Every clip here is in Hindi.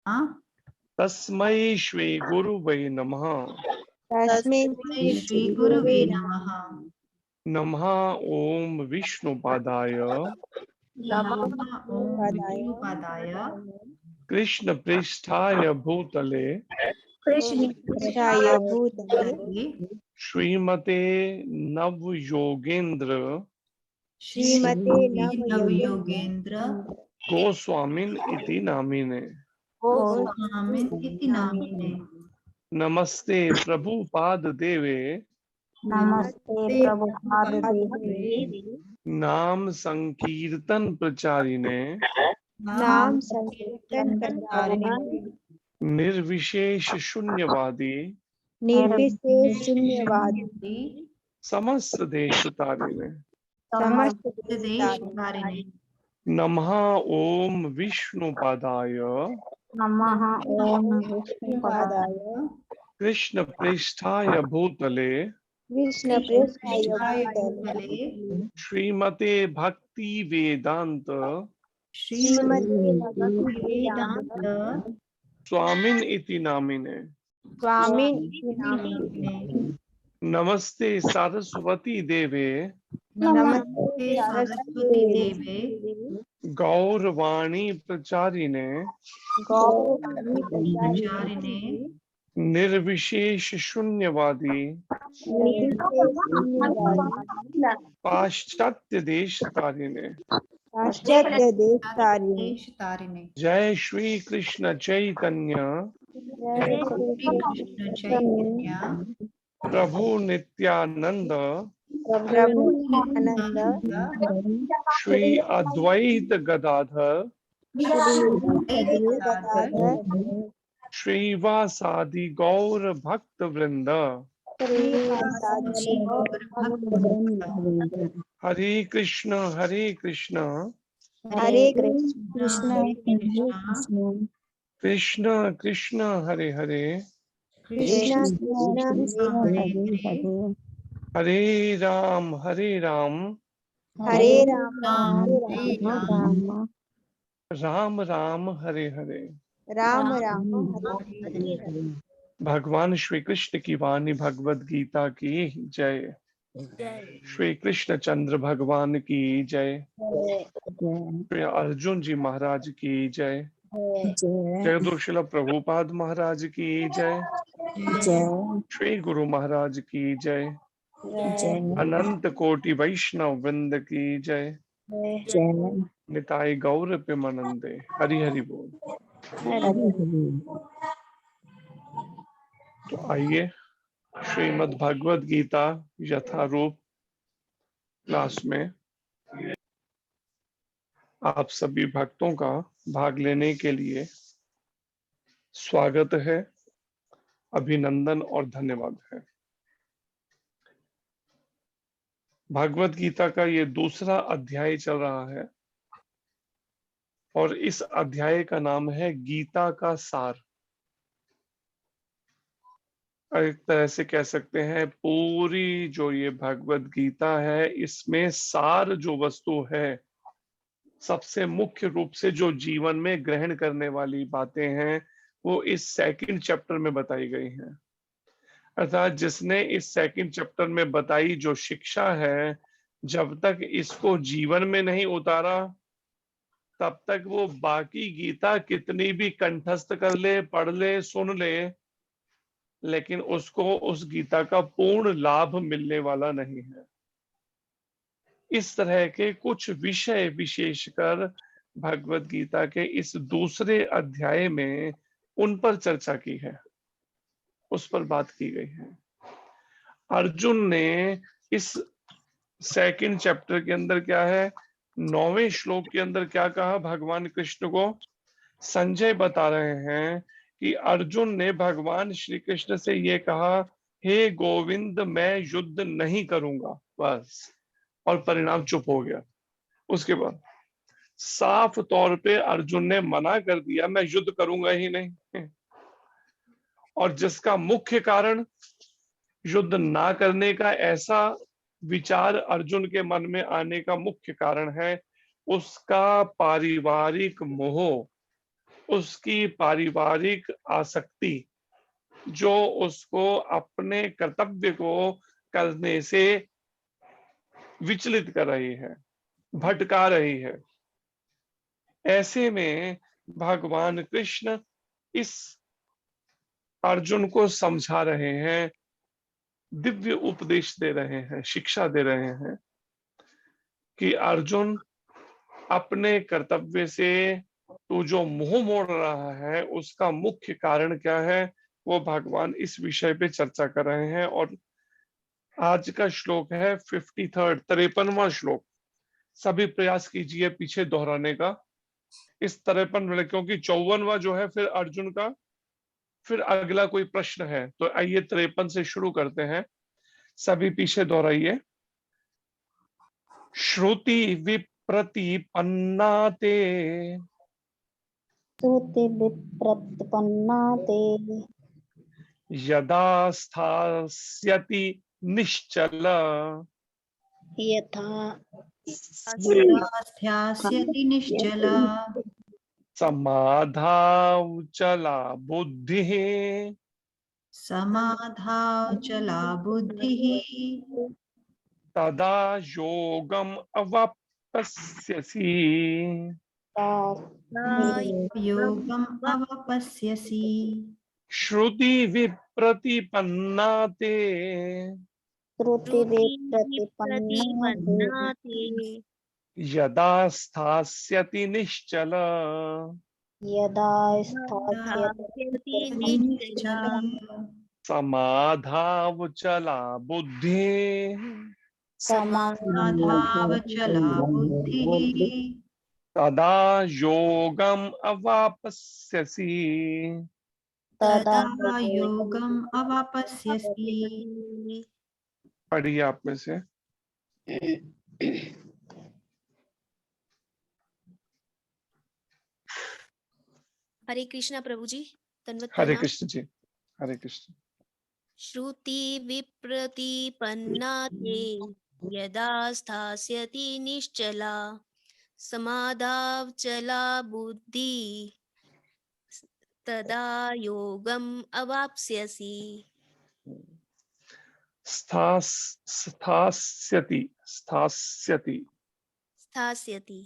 तस्मै श्री गुरुवे नमः। तस्मै श्री गुरुवे नमः। नमः ओम विष्णुपादाय नमः ओम विष्णुपादाय कृष्ण पृष्ठाय भूतले कृष्णाय भूतले श्रीमते नव योगेंद्र श्रीमते नवयोगेन्द्र गोस्वामिन इति नामिने। गोस्वामिन् इति नामिने। नमस्ते प्रभुपाद देवे नमस्ते प्रभुपाद देवे नाम संकीर्तन प्रचारिणे नाम संकीर्तन प्रचारिणे निर्विशेष शून्यवादी निर्विशेष शून्यवादी समस्त देश तारिणे। समस्त देश तारिणे। नमः ओम विष्णुपादाय नमः ओम विष्णुपादाय कृष्ण पृष्ठाय भूतले कृष्ण पृष्ठाय भूतले श्रीमते भक्ति वेदांत श्रीमते भक्ति वेदांत स्वामिन इति नामिने। स्वामिन नामिने। नमस्ते नमस्ते सरस्वती देवे नमस्ते सरस्वती देवे गौरवाणी प्रचारिणे गौरवाणी प्रचारिणे निर्विशेष शून्यवादी निर्विशेष शून्यवादी पाश्चात्य देश तारिणे। पाश्चात्य देश तारिणे देश तारिणे। जय श्री कृष्ण चैतन्य जय श्री कृष्ण चैतन्य प्रभु नित्यानंद प्रभु आनंद श्री अद्वैत गदाधर गदाधर श्रीवासादि गौर भक्त वृंद। श्रीवासादि हरे कृष्ण हरे कृष्ण कृष्ण कृष्ण हरे हरे कृष्ण कृष्ण हरे राम हरे राम राम राम हरे हरे। राम राम हरे भगवान श्री कृष्ण की वाणी भगवद गीता की जय। श्री कृष्ण चंद्र भगवान की जय। श्री अर्जुन जी महाराज की जय। जगदोशिल प्रभुपाद महाराज की जय। श्री गुरु महाराज की जय। अनंत कोटि वैष्णव वृंद की जय। निताई गौर प्रेमानंदे। हरि हरि बोल। तो आइए श्रीमद् भगवद गीता यथारूप क्लास में आप सभी भक्तों का भाग लेने के लिए स्वागत है, अभिनंदन और धन्यवाद है। भगवद गीता का ये दूसरा अध्याय चल रहा है और इस अध्याय का नाम है गीता का सार। एक तरह से कह सकते हैं पूरी जो ये भगवद गीता है इसमें सार जो वस्तु है, सबसे मुख्य रूप से जो जीवन में ग्रहण करने वाली बातें हैं वो इस सेकंड चैप्टर में बताई गई हैं। अर्थात जिसने इस सेकंड चैप्टर में बताई जो शिक्षा है, जब तक इसको जीवन में नहीं उतारा तब तक वो बाकी गीता कितनी भी कंठस्थ कर ले, पढ़ ले, सुन ले, लेकिन उसको उस गीता का पूर्ण लाभ मिलने वाला नहीं है। इस तरह के कुछ विषय विशेषकर भगवद गीता के इस दूसरे अध्याय में उन पर चर्चा की है, उस पर बात की गई है। अर्जुन ने इस सेकंड चैप्टर के अंदर क्या है, 9वें श्लोक के अंदर क्या कहा भगवान कृष्ण को। संजय बता रहे हैं कि अर्जुन ने भगवान श्री कृष्ण से ये कहा, हे गोविंद मैं युद्ध नहीं करूंगा, बस, और परिणाम चुप हो गया। उसके बाद साफ तौर पे अर्जुन ने मना कर दिया, मैं युद्ध करूंगा ही नहीं। और जिसका मुख्य कारण युद्ध ना करने का ऐसा विचार अर्जुन के मन में आने का मुख्य कारण है उसका पारिवारिक मोह। उसकी पारिवारिक आसक्ति जो उसको अपने कर्तव्य को करने से विचलित कर रही है, भटका रही है। ऐसे में भगवान कृष्ण इस अर्जुन को समझा रहे हैं, दिव्य उपदेश दे रहे हैं, शिक्षा दे रहे हैं कि अर्जुन, अपने कर्तव्य से तू जो मुंह मोड़ रहा है उसका मुख्य कारण क्या है, वो भगवान इस विषय पे चर्चा कर रहे हैं। और आज का श्लोक है 53, 53वां श्लोक। सभी प्रयास कीजिए पीछे दोहराने का इस 53 वाले, क्योंकि 54वां जो है फिर अर्जुन का, फिर अगला कोई प्रश्न है। तो आइए 53 से शुरू करते हैं। सभी पीछे दोहराइए। श्रुति विप्रतिपन्ना ते श्रुति विप्रतिपन्ना ते यदा स्थास्यति निश्चल यथा यदा ध्यास्यति निश्चला समाधावचला बुद्धिः समाधाचला बुद्धिः तदा योगम अवाप्स्यसि। योगम् अवापस्यसि। श्रुति विप्रतिपन्ना ते श्रुति विप्रतिपन्ना ते यदा स्थास्यति निश्चल यदा स्थास्यति निश्चला समाधावचला बुद्धिः समाधावचला बुद्धिः तदा योगम अवाप्स्यसि। तदा योगम् अवापस्यसि। पढ़िए आप में से। हरे कृष्णा प्रभु जी, तन्वत हरे प्रणाम। कृष्ण जी, हरे कृष्ण। श्रुति विप्रतिपन्ना ते यदा स्थास्यति निश्चला समाधावचला बुद्धि तदा योगम अवाप्स्यसि। स्थास्यति, स्थास्यति। स्थास्यति।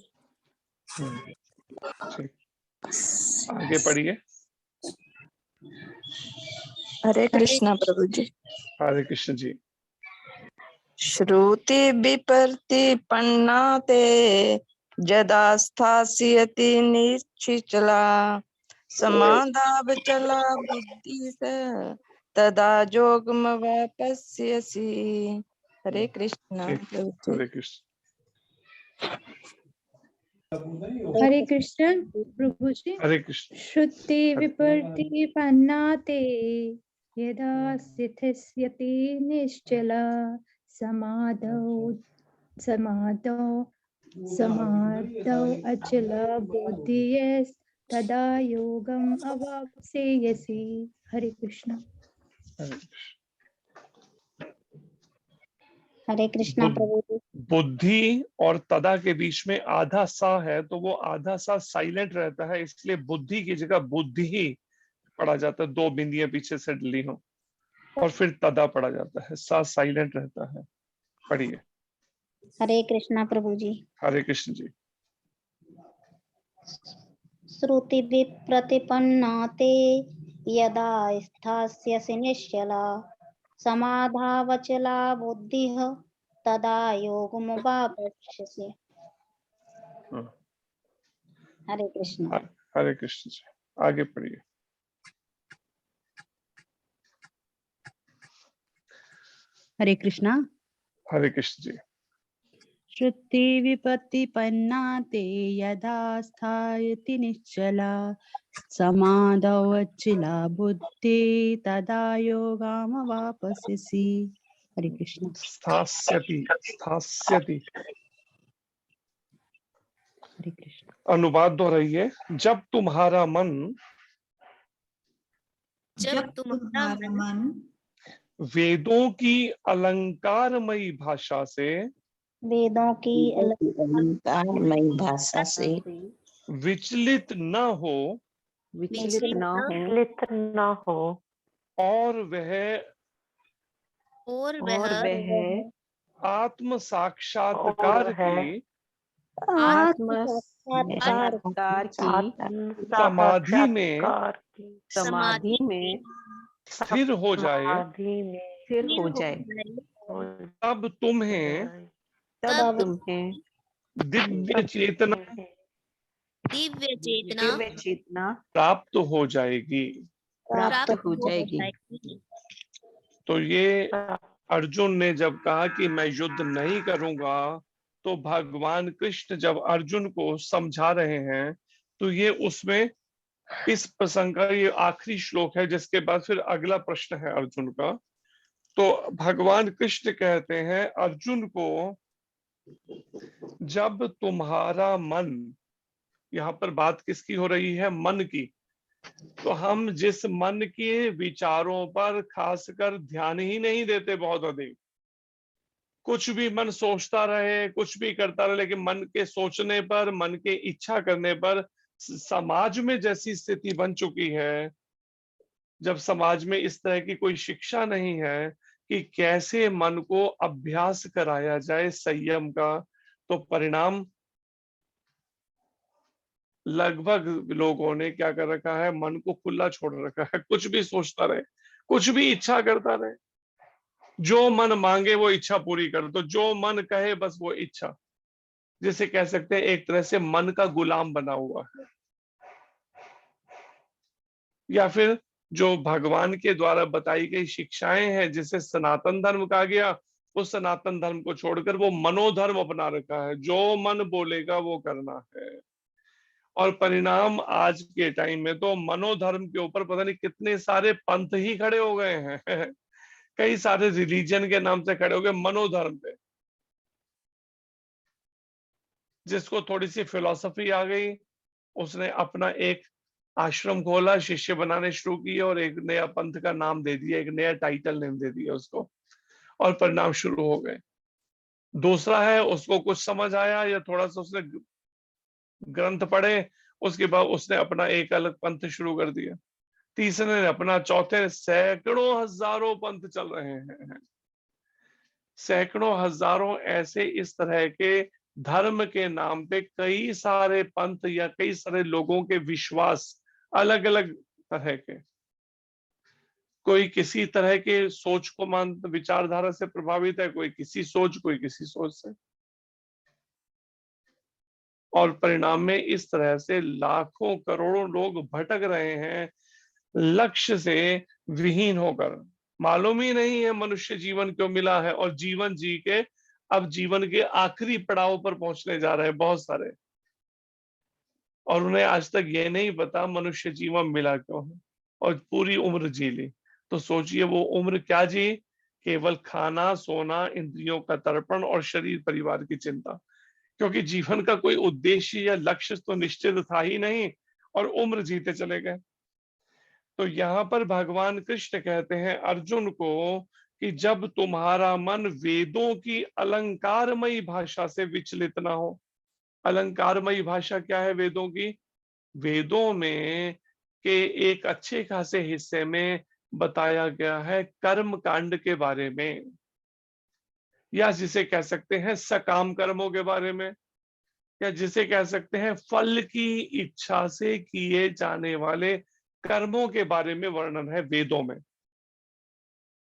ठीक, आगे पढ़िए। हरे कृष्णा प्रभु जी। हरे कृष्ण जी। श्रुति विप्रतिपन्ना ते यदा स्थास्यति निश्चला समाधावचला बुद्धि तदा योगमवापस्यसि। हरे कृष्णा ठीक, प्रभु जी। हरे कृष्ण। हरे कृष्ण प्रभु जी। हरे कृष्ण। श्रुति विप्रतिपन्ना ते यदा स्थिस्यति निश्चला समाधौ अचला बुद्धिः तदा योगम् अवाप्स्यसि। हरे कृष्ण। हरे कृष्णा प्रभु जी। बुद्धि और तदा के बीच में आधा सा है, तो वो आधा सा साइलेंट रहता है, इसलिए बुद्धि की जगह बुद्धि ही पढ़ा जाता है। 2 बिंदियां पीछे से डली हो और फिर तदा पढ़ा जाता है, सा साइलेंट रहता है। पढ़िए। हरे कृष्णा प्रभु जी। हरे कृष्ण जी। श्रुति विप्रतिपन्ना ते यदा स्थास्यसि निश्चला समाधावचला बुद्धिः तदा योगमुपाश्यसि। हरे कृष्ण। हरे कृष्ण जी। आगे पढ़िए। हरे कृष्णा। हरे कृष्ण जी। श्रुति विप्रतिपन्ना ते यदा स्थास्यति निश्चला समाधावचला बुद्धि तदा योगमवापस्यसि। हरे कृष्ण। स्थास्यति, स्थास्यति। हरे कृष्ण। अनुवाद दोहराइए। जब तुम्हारा मन वेदों की अलंकारमयी भाषा से वेदों की अलंकारमयी भाषा से विचलित न हो विचलित न हो विचलित न हो और वह और और वह वह आत्म साक्षात्कार और है की आत्म साक्षात्कार साक्षात्कार की आत्म समाधि में साक्षात्कार की समाधि में स्थिर हो जाए, समाधि में स्थिर हो जाए, हो तब तुम्हें जाए। तब तब तुम्हें दिव्य चेतना दिव्य चेतना दिव्य चेतना प्राप्त हो जाएगी। प्राप्त हो हो जाएगी। जाएगी। तो ये अर्जुन ने जब कहा कि मैं युद्ध नहीं करूंगा, तो भगवान कृष्ण जब अर्जुन को समझा रहे हैं, तो ये उसमें इस प्रसंग का ये आखिरी श्लोक है, जिसके बाद फिर अगला प्रश्न है अर्जुन का। तो भगवान कृष्ण कहते हैं अर्जुन को, जब तुम्हारा मन, यहाँ पर बात किसकी हो रही है? मन की। तो हम जिस मन के विचारों पर खासकर ध्यान ही नहीं देते बहुत अधिक, कुछ भी मन सोचता रहे, कुछ भी करता रहे, लेकिन मन के सोचने पर, मन के इच्छा करने पर समाज में जैसी स्थिति बन चुकी है, जब समाज में इस तरह की कोई शिक्षा नहीं है कि कैसे मन को अभ्यास कराया जाए संयम का, तो परिणाम लगभग लोगों ने क्या कर रखा है, मन को खुला छोड़ रखा है, कुछ भी सोचता रहे, कुछ भी इच्छा करता रहे, जो मन मांगे वो इच्छा पूरी कर दो, जो मन कहे बस वो इच्छा, जिसे कह सकते हैं एक तरह से मन का गुलाम बना हुआ है। या फिर जो भगवान के द्वारा बताई गई शिक्षाएं हैं, जिसे सनातन धर्म कहा गया, उस सनातन धर्म को छोड़कर वो मनोधर्म अपना रखा है, जो मन बोलेगा वो करना है। और परिणाम आज के टाइम में तो मनोधर्म के ऊपर पता नहीं कितने सारे पंथ ही खड़े हो गए हैं कई सारे रिलीजन के नाम से खड़े हो गए मनोधर्म पे। जिसको थोड़ी सी फिलॉसफी आ गई, उसने अपना एक आश्रम खोला, शिष्य बनाने शुरू किए और एक नया पंथ का नाम दे दिया, एक नया टाइटल नेम दे दिया उसको, और परिणाम शुरू हो गए। दूसरा है, उसको कुछ समझ आया या थोड़ा सा उसने ग्रंथ पढ़े, उसके बाद उसने अपना एक अलग पंथ शुरू कर दिया। तीसरे ने अपना, चौथे, सैकड़ों हजारों पंथ चल रहे हैं, सैकड़ों हजारों ऐसे इस तरह के धर्म के नाम पे कई सारे पंथ या कई सारे लोगों के विश्वास अलग अलग तरह के, कोई किसी तरह के सोच को मान विचारधारा से प्रभावित है, कोई किसी सोच, कोई किसी सोच से, और परिणाम में इस तरह से लाखों करोड़ों लोग भटक रहे हैं लक्ष्य से विहीन होकर। मालूम ही नहीं है मनुष्य जीवन क्यों मिला है, और जीवन जी के अब जीवन के आखिरी पड़ाव पर पहुंचने जा रहे हैं बहुत सारे, और उन्हें आज तक ये नहीं पता मनुष्य जीवन मिला क्यों है, और पूरी उम्र जी ली। तो सोचिए वो उम्र क्या जी, केवल खाना, सोना, इंद्रियों का तर्पण और शरीर परिवार की चिंता, क्योंकि जीवन का कोई उद्देश्य या लक्ष्य तो निश्चित था ही नहीं, और उम्र जीते चले गए। तो यहाँ पर भगवान कृष्ण कहते हैं अर्जुन को कि जब तुम्हारा मन वेदों की अलंकारमयी भाषा से विचलित ना हो। अलंकारमयी भाषा क्या है वेदों की? वेदों में के एक अच्छे खासे हिस्से में बताया गया है कर्म कांड के बारे में, या जिसे कह सकते हैं सकाम कर्मों के बारे में, या जिसे कह सकते हैं फल की इच्छा से किए जाने वाले कर्मों के बारे में वर्णन है वेदों में।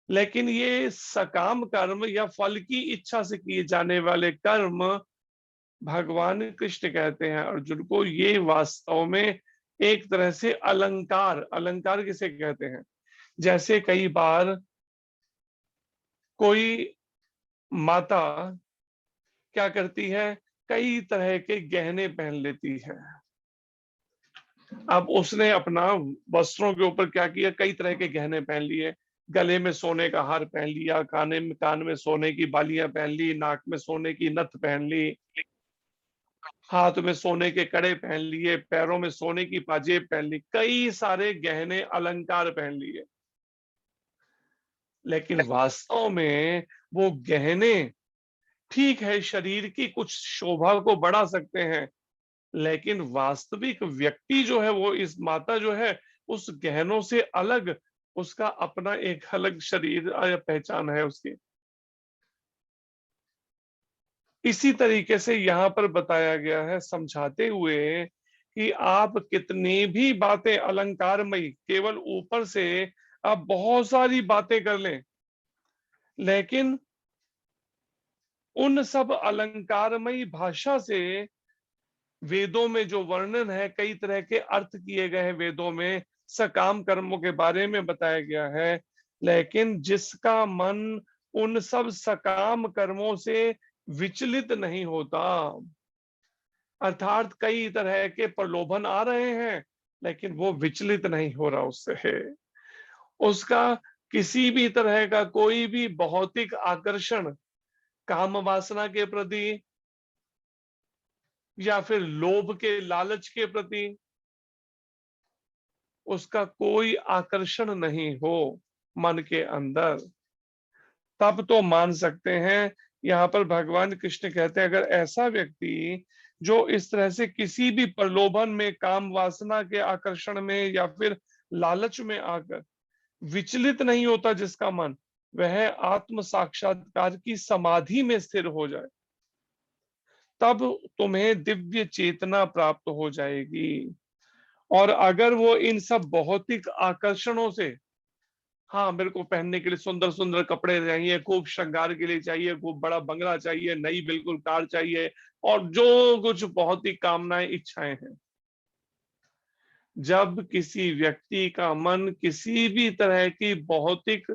लेकिन ये सकाम कर्म या फल की इच्छा से किए जाने वाले कर्म, भगवान कृष्ण कहते हैं अर्जुन को, ये वास्तव में एक तरह से अलंकार, अलंकार किसे कहते हैं? जैसे कई बार कोई माता क्या करती है, कई तरह के गहने पहन लेती है। अब उसने अपना वस्त्रों के ऊपर क्या किया, कई तरह के गहने पहन लिए, गले में सोने का हार पहन लिया, कान में सोने की बालियां पहन ली, नाक में सोने की नथ पहन ली, हाथ में सोने के कड़े पहन लिए, पैरों में सोने की पाजेब पहन ली, कई सारे गहने अलंकार पहन लिए। लेकिन वास्तव में वो गहने ठीक है, शरीर की कुछ शोभा को बढ़ा सकते हैं, लेकिन वास्तविक व्यक्ति जो है, वो इस माता जो है उस गहनों से अलग, उसका अपना एक अलग शरीर या पहचान है उसकी। इसी तरीके से यहाँ पर बताया गया है समझाते हुए कि आप कितनी भी बातें अलंकारमयी, केवल ऊपर से आप बहुत सारी बातें कर लें, लेकिन उन सब अलंकारमयी भाषा से वेदों में जो वर्णन है, कई तरह के अर्थ किए गए हैं वेदों में, सकाम कर्मों के बारे में बताया गया है, लेकिन जिसका मन उन सब सकाम कर्मों से विचलित नहीं होता, अर्थात कई तरह के प्रलोभन आ रहे हैं लेकिन वो विचलित नहीं हो रहा उससे, उसका किसी भी तरह का कोई भी भौतिक आकर्षण काम वासना के प्रति या फिर लोभ के लालच के प्रति उसका कोई आकर्षण नहीं हो मन के अंदर, तब तो मान सकते हैं। यहाँ पर भगवान कृष्ण कहते हैं अगर ऐसा व्यक्ति जो इस तरह से किसी भी प्रलोभन में, काम वासना के आकर्षण में या फिर लालच में आकर विचलित नहीं होता, जिसका मन वह आत्म साक्षात्कार की समाधि में स्थिर हो जाए, तब तुम्हें दिव्य चेतना प्राप्त हो जाएगी। और अगर वो इन सब भौतिक आकर्षणों से, हाँ मेरे को पहनने के लिए सुंदर सुंदर कपड़े चाहिए, खूब श्रृंगार के लिए चाहिए, खूब बड़ा बंगला चाहिए, नई बिल्कुल कार चाहिए, और जो कुछ भौतिक कामनाएं, इच्छाएं हैं, जब किसी व्यक्ति का मन किसी भी तरह की भौतिक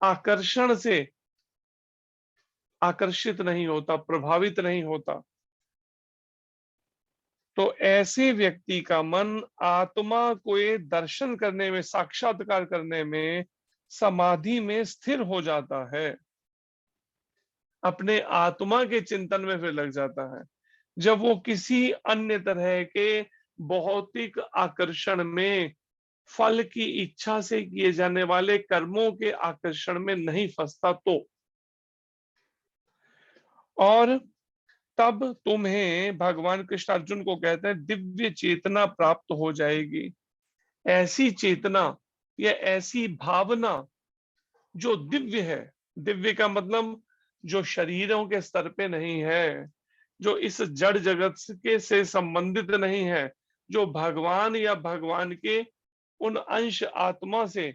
आकर्षण से आकर्षित नहीं होता, प्रभावित नहीं होता, तो ऐसे व्यक्ति का मन आत्मा को दर्शन करने में, साक्षात्कार करने में, समाधि में स्थिर हो जाता है, अपने आत्मा के चिंतन में फिर लग जाता है, जब वो किसी अन्य तरह के भौतिक आकर्षण में, फल की इच्छा से किए जाने वाले कर्मों के आकर्षण में नहीं फंसता तो। और तब तुम्हें, भगवान कृष्ण अर्जुन को कहते हैं, दिव्य चेतना प्राप्त हो जाएगी। ऐसी चेतना या ऐसी भावना जो दिव्य है, दिव्य का मतलब जो शरीरों के स्तर पे नहीं है, जो इस जड़ जगत के से संबंधित नहीं है, जो भगवान या भगवान के उन अंश आत्मा से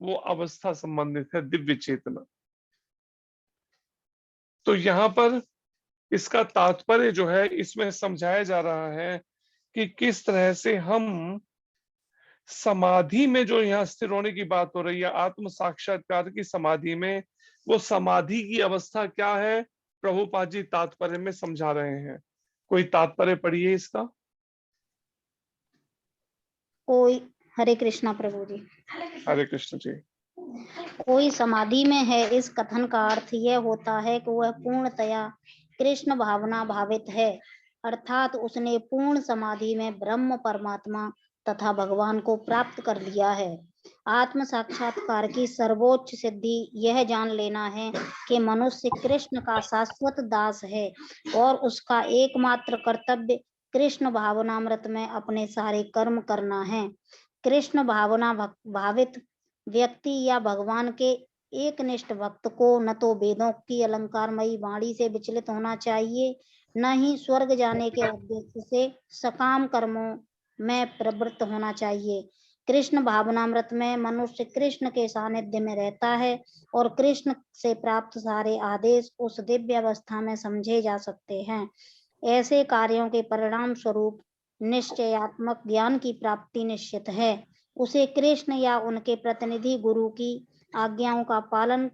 वो अवस्था संबंधित है, दिव्य चेतना। तो यहाँ पर इसका तात्पर्य जो है, इसमें समझाया जा रहा है कि किस तरह से हम समाधि में, जो यहाँ स्थिर होने की बात हो रही है, आत्म साक्षात्कार की समाधि में, वो समाधि की अवस्था क्या है, प्रभुपाद जी तात्पर्य में समझा रहे हैं। कोई तात्पर्य पढ़िए इसका। कोई, हरे कृष्णा प्रभु जी। हरे कृष्ण जी। कोई समाधि में है, इस कथन का अर्थ यह होता है कि वह पूर्णतया कृष्ण भावना भावित है, अर्थात उसने पूर्ण समाधि में ब्रह्म, परमात्मा तथा भगवान को प्राप्त कर लिया है। आत्म साक्षात्कार की सर्वोच्च सिद्धि यह जान लेना है कि मनुष्य कृष्ण का शाश्वत दास है और उसका एकमात्र कर्तव्य कृष्ण भावनामृत में अपने सारे कर्म करना है। कृष्ण भावना भावित व्यक्ति या भगवान के एक निष्ठ भक्त को न तो वेदों की अलंकारमयी वाणी से विचलित होना चाहिए, न ही स्वर्ग जाने के उद्देश्य से सकाम कर्मों में प्रवृत्त होना चाहिए। कृष्ण भावनामृत में मनुष्य कृष्ण के सानिध्य में रहता है और कृष्ण से प्राप्त सारे आदेश उस दिव्य अवस्था में समझे जा सकते हैं। ऐसे कार्यों के परिणाम स्वरूप निश्चयात्मक ज्ञान की प्राप्ति निश्चित है। उसे कृष्ण या उनके प्रतिनिधि गुरु की आज्ञाओं का पालन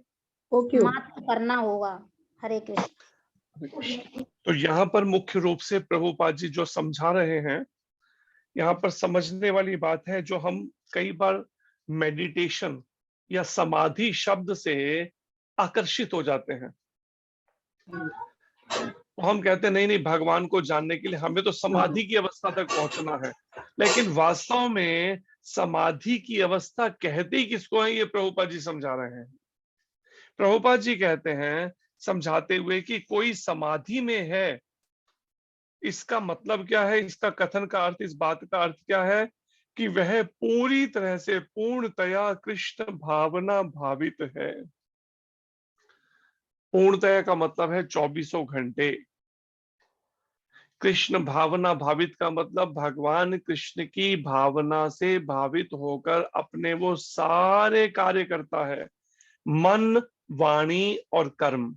मात्र करना होगा। हरे कृष्ण। तो यहाँ पर मुख्य रूप से प्रभुपाद जी जो समझा रहे हैं, यहाँ पर समझने वाली बात है, जो हम कई बार मेडिटेशन या समाधि शब्द से आकर्षित हो जाते हैं, तो हम कहते हैं नहीं नहीं, भगवान को जानने के लिए हमें तो समाधि की अवस्था तक पहुंचना है, लेकिन वास्तव में समाधि की अवस्था कहते ही किसको है, ये प्रभुपाद जी समझा रहे हैं। प्रभुपाद जी कहते हैं समझाते हुए कि कोई समाधि में है, इसका मतलब क्या है, इसका कथन का अर्थ, इस बात का अर्थ क्या है कि वह पूरी तरह से पूर्णतया कृष्ण भावना भावित है। पूर्णतया का मतलब है 24 घंटे। कृष्ण भावना भावित का मतलब भगवान कृष्ण की भावना से भावित होकर अपने वो सारे कार्य करता है, मन, वाणी और कर्म।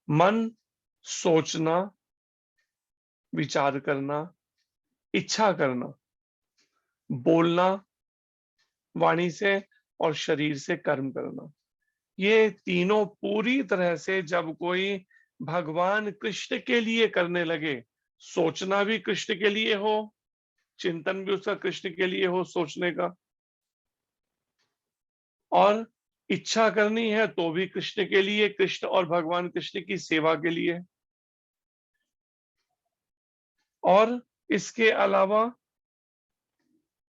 मन सोचना, विचार करना, इच्छा करना, बोलना वाणी से, और शरीर से कर्म करना। ये तीनों पूरी तरह से जब कोई भगवान कृष्ण के लिए करने लगे, सोचना भी कृष्ण के लिए हो, चिंतन भी उसका कृष्ण के लिए हो सोचने का, और इच्छा करनी है तो भी कृष्ण के लिए, कृष्ण और भगवान कृष्ण की सेवा के लिए, और इसके अलावा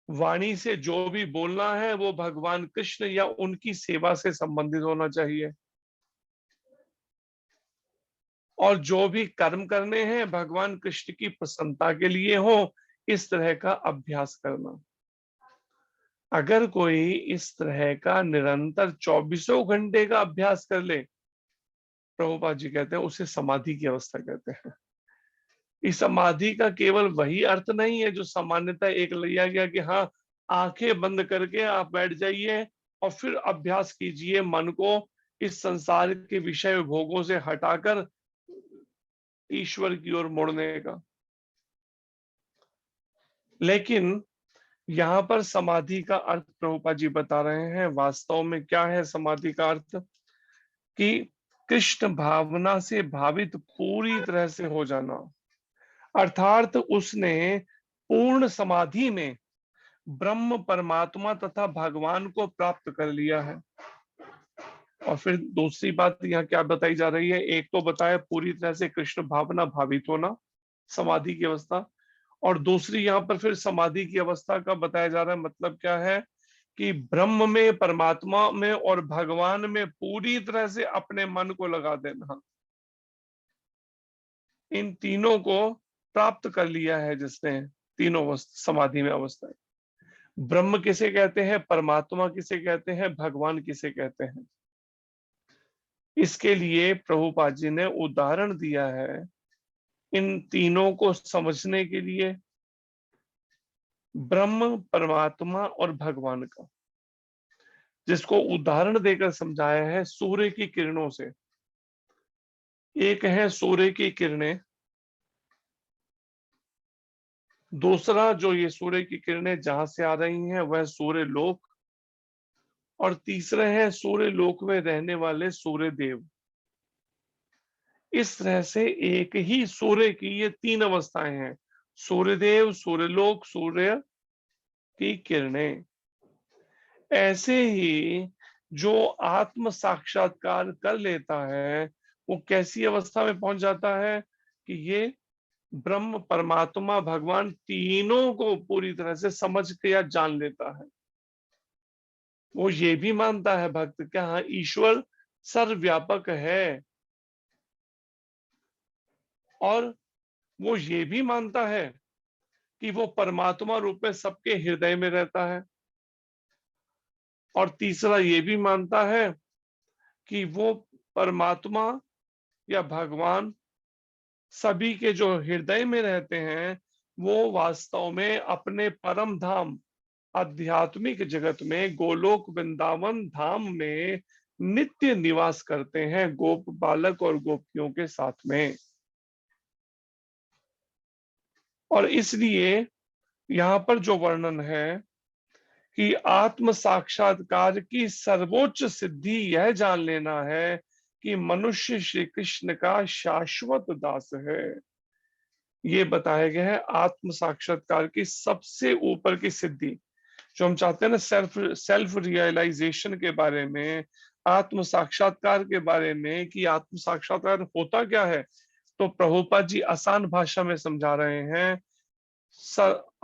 वाणी से जो भी बोलना है वो भगवान कृष्ण या उनकी सेवा से संबंधित होना चाहिए, और जो भी कर्म करने हैं भगवान कृष्ण की प्रसन्नता के लिए हो, इस तरह का अभ्यास करना। अगर कोई इस तरह का निरंतर 24 घंटे का अभ्यास कर ले, प्रभुपाद जी कहते हैं उसे समाधि की अवस्था कहते हैं। इस समाधि का केवल वही अर्थ नहीं है जो सामान्यतः एक लिया गया कि हाँ आंखें बंद करके आप बैठ जाइए और फिर अभ्यास कीजिए मन को इस संसार के विषय भोगों से हटाकर ईश्वर की ओर मोड़ने का। लेकिन यहाँ पर समाधि का अर्थ प्रभुपाद जी बता रहे हैं, वास्तव में क्या है समाधि का अर्थ, कि कृष्ण भावना से भावित पूरी तरह से हो जाना, अर्थात उसने पूर्ण समाधि में ब्रह्म परमात्मा तथा भगवान को प्राप्त कर लिया है। और फिर दूसरी बात यहाँ क्या बताई जा रही है, एक तो बताया पूरी तरह से कृष्ण भावना भावित होना, समाधि की अवस्था, और दूसरी यहाँ पर फिर समाधि की अवस्था का बताया जा रहा है। मतलब क्या है कि ब्रह्म में, परमात्मा में और भगवान में पूरी तरह से अपने मन को लगा देना, इन तीनों को प्राप्त कर लिया है जिसने, तीनों समाधि में अवस्था। ब्रह्म किसे कहते हैं, परमात्मा किसे कहते हैं, भगवान किसे कहते हैं, इसके लिए प्रभुपाद जी ने उदाहरण दिया है इन तीनों को समझने के लिए, ब्रह्म, परमात्मा और भगवान का, जिसको उदाहरण देकर समझाया है सूर्य की किरणों से। एक है सूर्य की किरणें, दूसरा जो ये सूर्य की किरणें जहां से आ रही हैं वह सूर्य लोक, और तीसरा है सूर्य लोक में रहने वाले सूर्य देव। इस तरह से एक ही सूर्य की ये तीन अवस्थाएं हैं, सूर्यदेव, सूर्यलोक, सूर्य की किरणें। ऐसे ही जो आत्म साक्षात्कार कर लेता है वो कैसी अवस्था में पहुंच जाता है कि ये ब्रह्म, परमात्मा, भगवान तीनों को पूरी तरह से समझ के या जान लेता है। वो ये भी मानता है भक्त क्या हाँ ईश्वर सर्वव्यापक है, और वो ये भी मानता है कि वो परमात्मा रूप में सबके हृदय में रहता है, और तीसरा ये भी मानता है कि वो परमात्मा या भगवान सभी के जो हृदय में रहते हैं वो वास्तव में अपने परम धाम आध्यात्मिक जगत में गोलोक वृंदावन धाम में नित्य निवास करते हैं, गोप बालक और गोपियों के साथ में। और इसलिए यहाँ पर जो वर्णन है कि आत्म साक्षात्कार की सर्वोच्च सिद्धि यह जान लेना है कि मनुष्य श्री कृष्ण का शाश्वत दास है। ये बताया गया है आत्म साक्षात्कार की सबसे ऊपर की सिद्धि, जो हम चाहते हैं ना सेल्फ रियलाइजेशन के बारे में, आत्म साक्षात्कार के बारे में कि आत्म साक्षात्कार होता क्या है, तो प्रभुपाद जी आसान भाषा में समझा रहे हैं।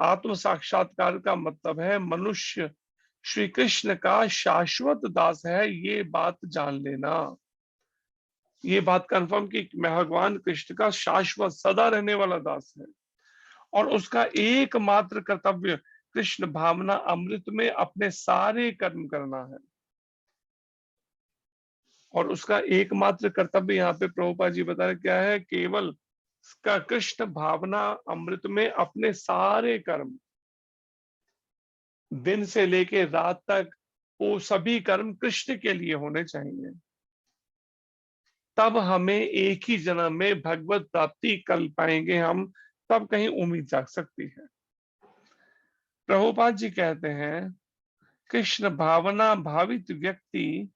आत्म साक्षात्कार का मतलब है मनुष्य श्री कृष्ण का शाश्वत दास है, ये बात जान लेना। ये बात कंफर्म कि भगवान कृष्ण का शाश्वत सदा रहने वाला दास है और उसका एकमात्र कर्तव्य कृष्ण भावना अमृत में अपने सारे कर्म करना है। और उसका एकमात्र कर्तव्य यहाँ पे प्रभुपाद जी बता रहे क्या है, केवल का कृष्ण भावना अमृत में अपने सारे कर्म दिन से लेके रात तक वो सभी कर्म कृष्ण के लिए होने चाहिए। तब हमें एक ही जन्म में भगवत प्राप्ति कर पाएंगे हम, तब कहीं उम्मीद जाग सकती है। प्रभुपाद जी कहते हैं कृष्ण भावना भावित व्यक्ति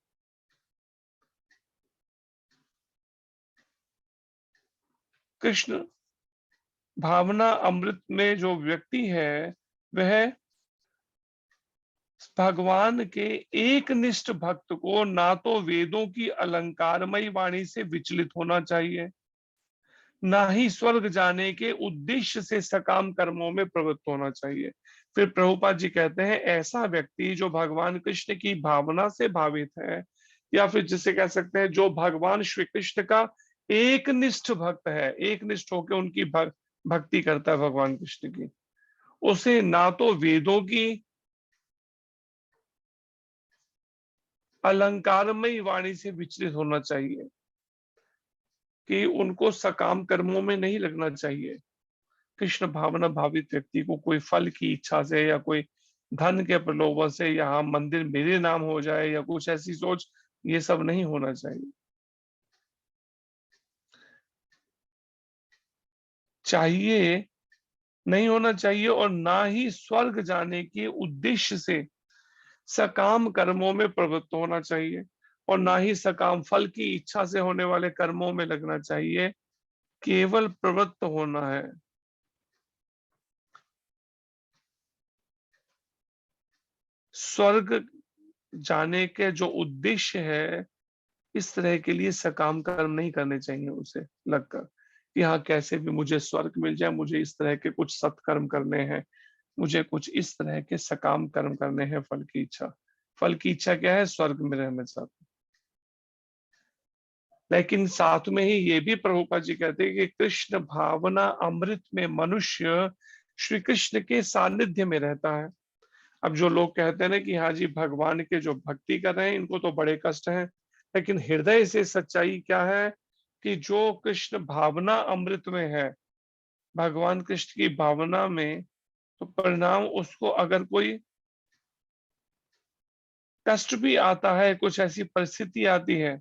कृष्ण भावना अमृत में जो व्यक्ति है वह भगवान के एक निष्ठ भक्त को ना तो वेदों की अलंकारमयी वाणी से विचलित होना चाहिए, ना ही स्वर्ग जाने के उद्देश्य से सकाम कर्मों में प्रवृत्त होना चाहिए। फिर प्रभुपाद जी कहते हैं ऐसा व्यक्ति जो भगवान कृष्ण की भावना से भावित है, या फिर जिसे कह सकते हैं जो भगवान श्री कृष्ण का एक निष्ठ भक्त है, एक निष्ठ होकर उनकी भक्ति करता है भगवान कृष्ण की, उसे ना तो वेदों की अलंकारमयी वाणी से विचलित होना चाहिए कि उनको सकाम कर्मों में नहीं लगना चाहिए। कृष्ण भावना भावित व्यक्ति को कोई फल की इच्छा से या कोई धन के प्रलोभन से यहाँ मंदिर मेरे नाम हो जाए या कुछ ऐसी सोच, ये सब नहीं होना चाहिए। चाहिए नहीं होना चाहिए और ना ही स्वर्ग जाने के उद्देश्य से सकाम कर्मों में प्रवृत्त होना चाहिए और ना ही सकाम फल की इच्छा से होने वाले कर्मों में लगना चाहिए, केवल प्रवृत्त होना है। स्वर्ग जाने के जो उद्देश्य है, इस तरह के लिए सकाम कर्म नहीं करने चाहिए उसे लगकर कि हाँ कैसे भी मुझे स्वर्ग मिल जाए, मुझे इस तरह के कुछ सत्कर्म करने हैं, मुझे कुछ इस तरह के सकाम कर्म करने हैं। फल की इच्छा क्या है, स्वर्ग में रहना चाहते। लेकिन साथ में ही ये भी प्रभुपाद जी कहते हैं कि कृष्ण भावना अमृत में मनुष्य श्री कृष्ण के सानिध्य में रहता है। अब जो लोग कहते हैं ना कि हाँ जी भगवान के जो भक्ति कर रहे हैं इनको तो बड़े कष्ट हैं, लेकिन हृदय से सच्चाई क्या है कि जो कृष्ण भावना अमृत में है, भगवान कृष्ण की भावना में, तो परिणाम उसको अगर कोई कष्ट भी आता है, कुछ ऐसी परिस्थिति आती है,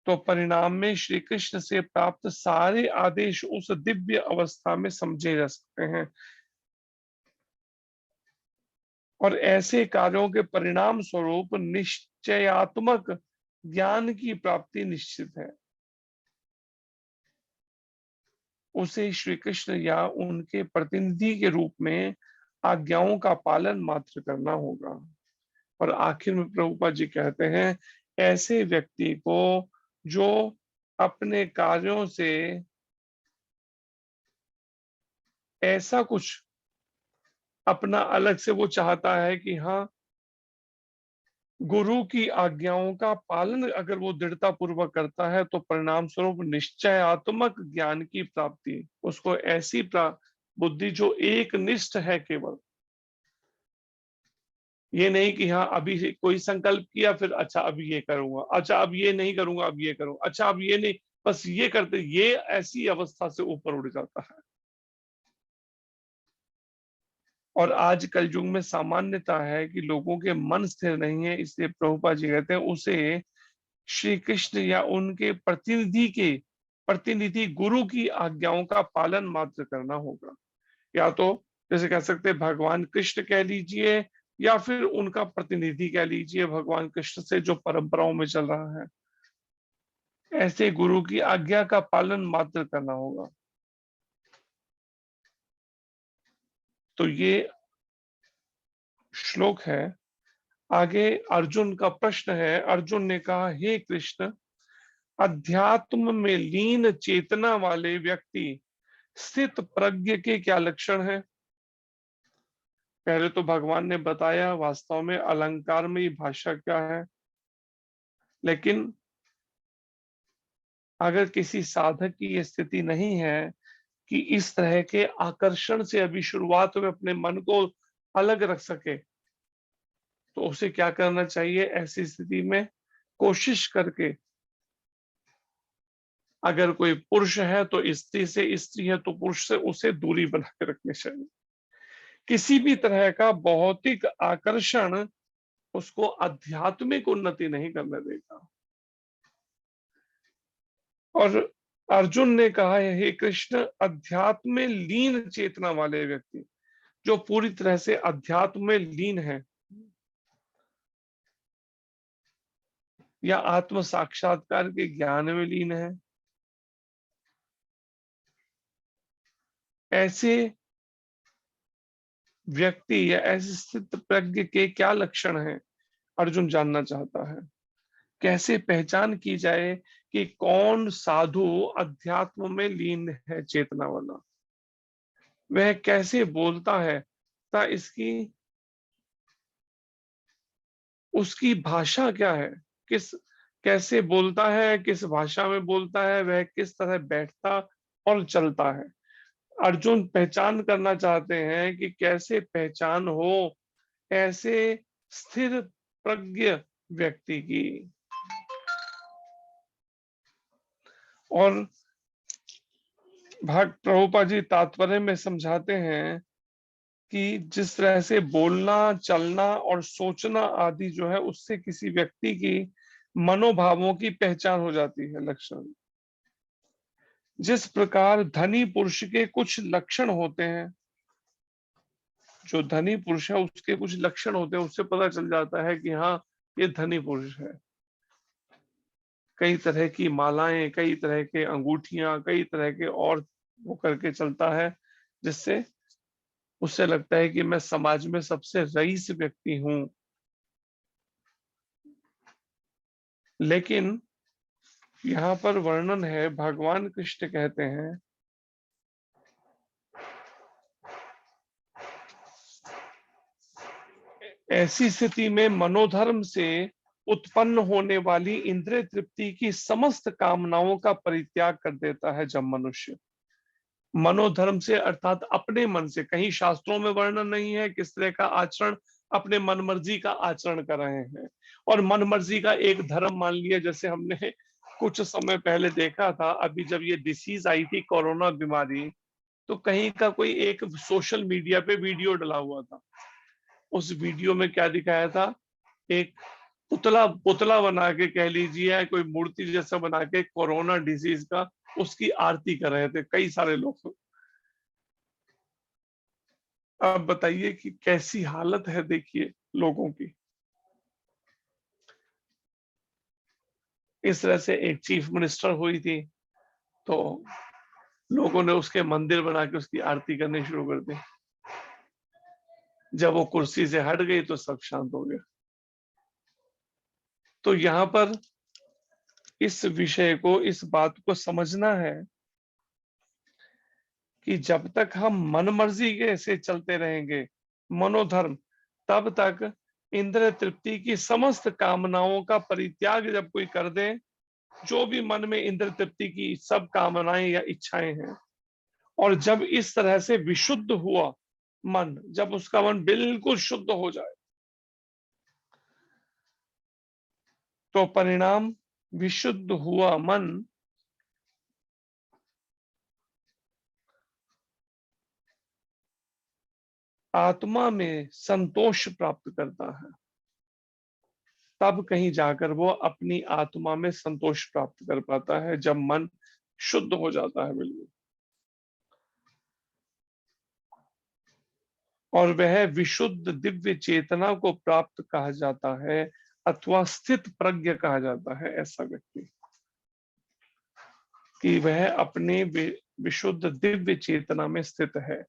तो परिणाम में श्री कृष्ण से प्राप्त सारे आदेश उस दिव्य अवस्था में समझे जा सकते हैं और ऐसे कार्यों के परिणाम स्वरूप निश्चयात्मक ज्ञान की प्राप्ति निश्चित है। उसे श्री कृष्ण या उनके प्रतिनिधि के रूप में आज्ञाओं का पालन मात्र करना होगा। और आखिर में प्रभुपाद जी कहते हैं ऐसे व्यक्ति को जो अपने कार्यों से ऐसा कुछ अपना अलग से वो चाहता है कि हाँ गुरु की आज्ञाओं का पालन अगर वो दृढ़ता पूर्वक करता है तो परिणाम स्वरूप निश्चयात्मक ज्ञान की प्राप्ति, उसको ऐसी बुद्धि जो एक निष्ठ है, केवल ये नहीं कि हाँ अभी कोई संकल्प किया फिर अच्छा अभी ये करूंगा, अच्छा अब ये नहीं करूंगा अब ये करूंगा, अच्छा अब ये नहीं, बस ये करते, ये ऐसी अवस्था से ऊपर उठ जाता है। और आज कल युग में सामान्यता है कि लोगों के मन स्थिर नहीं है, इसलिए प्रभुपाद जी कहते हैं उसे श्री कृष्ण या उनके प्रतिनिधि गुरु की आज्ञाओं का पालन मात्र करना होगा। या तो जैसे कह सकते हैं भगवान कृष्ण कह लीजिए या फिर उनका प्रतिनिधि कह लीजिए, भगवान कृष्ण से जो परंपराओं में चल रहा है, ऐसे गुरु की आज्ञा का पालन मात्र करना होगा। तो ये श्लोक है। आगे अर्जुन का प्रश्न है। अर्जुन ने कहा हे कृष्ण, अध्यात्म में लीन चेतना वाले व्यक्ति स्थित प्रज्ञ के क्या लक्षण हैं? पहले तो भगवान ने बताया वास्तव में अलंकार में ये भाषा क्या है, लेकिन अगर किसी साधक की ये स्थिति नहीं है कि इस तरह के आकर्षण से अभी शुरुआत में अपने मन को अलग रख सके, तो उसे क्या करना चाहिए? ऐसी स्थिति में कोशिश करके, अगर कोई पुरुष है तो स्त्री से, स्त्री है तो पुरुष से, उसे दूरी बना के रखनी चाहिए। किसी भी तरह का भौतिक आकर्षण उसको आध्यात्मिक उन्नति नहीं करने देगा। और अर्जुन ने कहा है, हे कृष्ण, अध्यात्म में लीन चेतना वाले व्यक्ति, जो पूरी तरह से अध्यात्म में लीन है या आत्म साक्षात्कार के ज्ञान में लीन है, ऐसे व्यक्ति या ऐसे स्थित प्रज्ञ के क्या लक्षण हैं, अर्जुन जानना चाहता है। कैसे पहचान की जाए कि कौन साधु अध्यात्म में लीन है, चेतना वाला? वह कैसे बोलता है, ता इसकी उसकी भाषा क्या है, कैसे बोलता है, किस भाषा में बोलता है, वह किस तरह बैठता और चलता है। अर्जुन पहचान करना चाहते हैं कि कैसे पहचान हो ऐसे स्थिर प्रज्ञ व्यक्ति की। और प्रभुपाद जी तात्पर्य में समझाते हैं कि जिस तरह से बोलना, चलना और सोचना आदि जो है, उससे किसी व्यक्ति की मनोभावों की पहचान हो जाती है, लक्षण। जिस प्रकार धनी पुरुष के कुछ लक्षण होते हैं, जो धनी पुरुष है उसके कुछ लक्षण होते हैं, उससे पता चल जाता है कि हाँ, ये धनी पुरुष है। कई तरह की मालाएं, कई तरह के अंगूठियां, कई तरह के और वो करके चलता है, जिससे उससे लगता है कि मैं समाज में सबसे रईस व्यक्ति हूं। लेकिन यहाँ पर वर्णन है, भगवान कृष्ण कहते हैं, ऐसी स्थिति में मनोधर्म से उत्पन्न होने वाली इंद्रिय तृप्ति की समस्त कामनाओं का परित्याग कर देता है जब मनुष्य। मनोधर्म से अर्थात अपने मन से, कहीं शास्त्रों में वर्णन नहीं है किस तरह का आचरण, अपने मनमर्जी का आचरण कर रहे हैं। और मनमर्जी का एक धर्म मान लिया, जैसे हमने कुछ समय पहले देखा था, अभी जब ये डिसीज आई थी, कोरोना बीमारी, तो कहीं का कोई एक सोशल मीडिया पे वीडियो डला हुआ था। उस वीडियो में क्या दिखाया था, एक पुतला बना के, कह लीजिए कोई मूर्ति जैसा बना के, कोरोना डिसीज का उसकी आरती कर रहे थे कई सारे लोग। अब बताइए कि कैसी हालत है, देखिए लोगों की। इस तरह से एक चीफ मिनिस्टर हुई थी, तो लोगों ने उसके मंदिर बना के उसकी आरती करनी शुरू कर दी। जब वो कुर्सी से हट गई तो सब शांत हो गया। तो यहाँ पर इस विषय को, इस बात को समझना है कि जब तक हम मनमर्जी के से चलते रहेंगे, मनोधर्म, तब तक इंद्रिय तृप्ति की समस्त कामनाओं का परित्याग जब कोई कर दे, जो भी मन में इंद्रिय तृप्ति की सब कामनाएं या इच्छाएं हैं, और जब इस तरह से विशुद्ध हुआ मन, जब उसका मन बिल्कुल शुद्ध हो जाए, तो परिणाम विशुद्ध हुआ मन आत्मा में संतोष प्राप्त करता है। तब कहीं जाकर वो अपनी आत्मा में संतोष प्राप्त कर पाता है, जब मन शुद्ध हो जाता है बिल्कुल। और वह विशुद्ध दिव्य चेतना को प्राप्त कहा जाता है, अथवा स्थित प्रज्ञ कहा जाता है ऐसा व्यक्ति, कि वह अपने विशुद्ध दिव्य चेतना में स्थित है।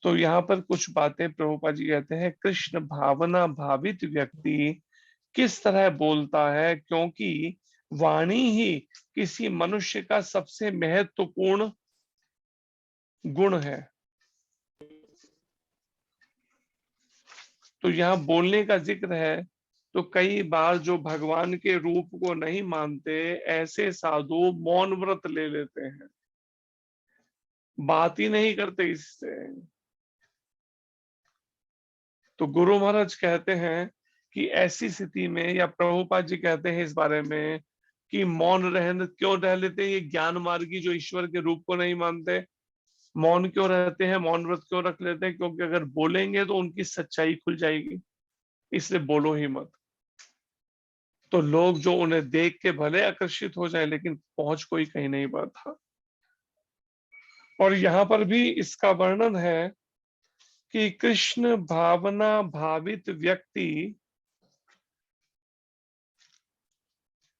तो यहाँ पर कुछ बातें प्रभुपाद जी कहते हैं, कृष्ण भावना भावित व्यक्ति किस तरह बोलता है, क्योंकि वाणी ही किसी मनुष्य का सबसे महत्वपूर्ण गुण है। तो यहाँ बोलने का जिक्र है, तो कई बार जो भगवान के रूप को नहीं मानते, ऐसे साधु मौन व्रत ले लेते हैं, बात ही नहीं करते इससे। तो गुरु महाराज कहते हैं कि ऐसी स्थिति में, या प्रभुपाद जी कहते हैं इस बारे में कि मौन रहने क्यों रह लेते हैं ये ज्ञान मार्गी जो ईश्वर के रूप को नहीं मानते, मौन क्यों रहते हैं, मौन व्रत क्यों रख लेते हैं? क्योंकि अगर बोलेंगे तो उनकी सच्चाई खुल जाएगी, इसलिए बोलो ही मत। तो लोग जो उन्हें देख के भले आकर्षित हो जाए, लेकिन पहुंच कोई कहीं नहीं पाता। और यहाँ पर भी इसका वर्णन है कि कृष्ण भावना भावित व्यक्ति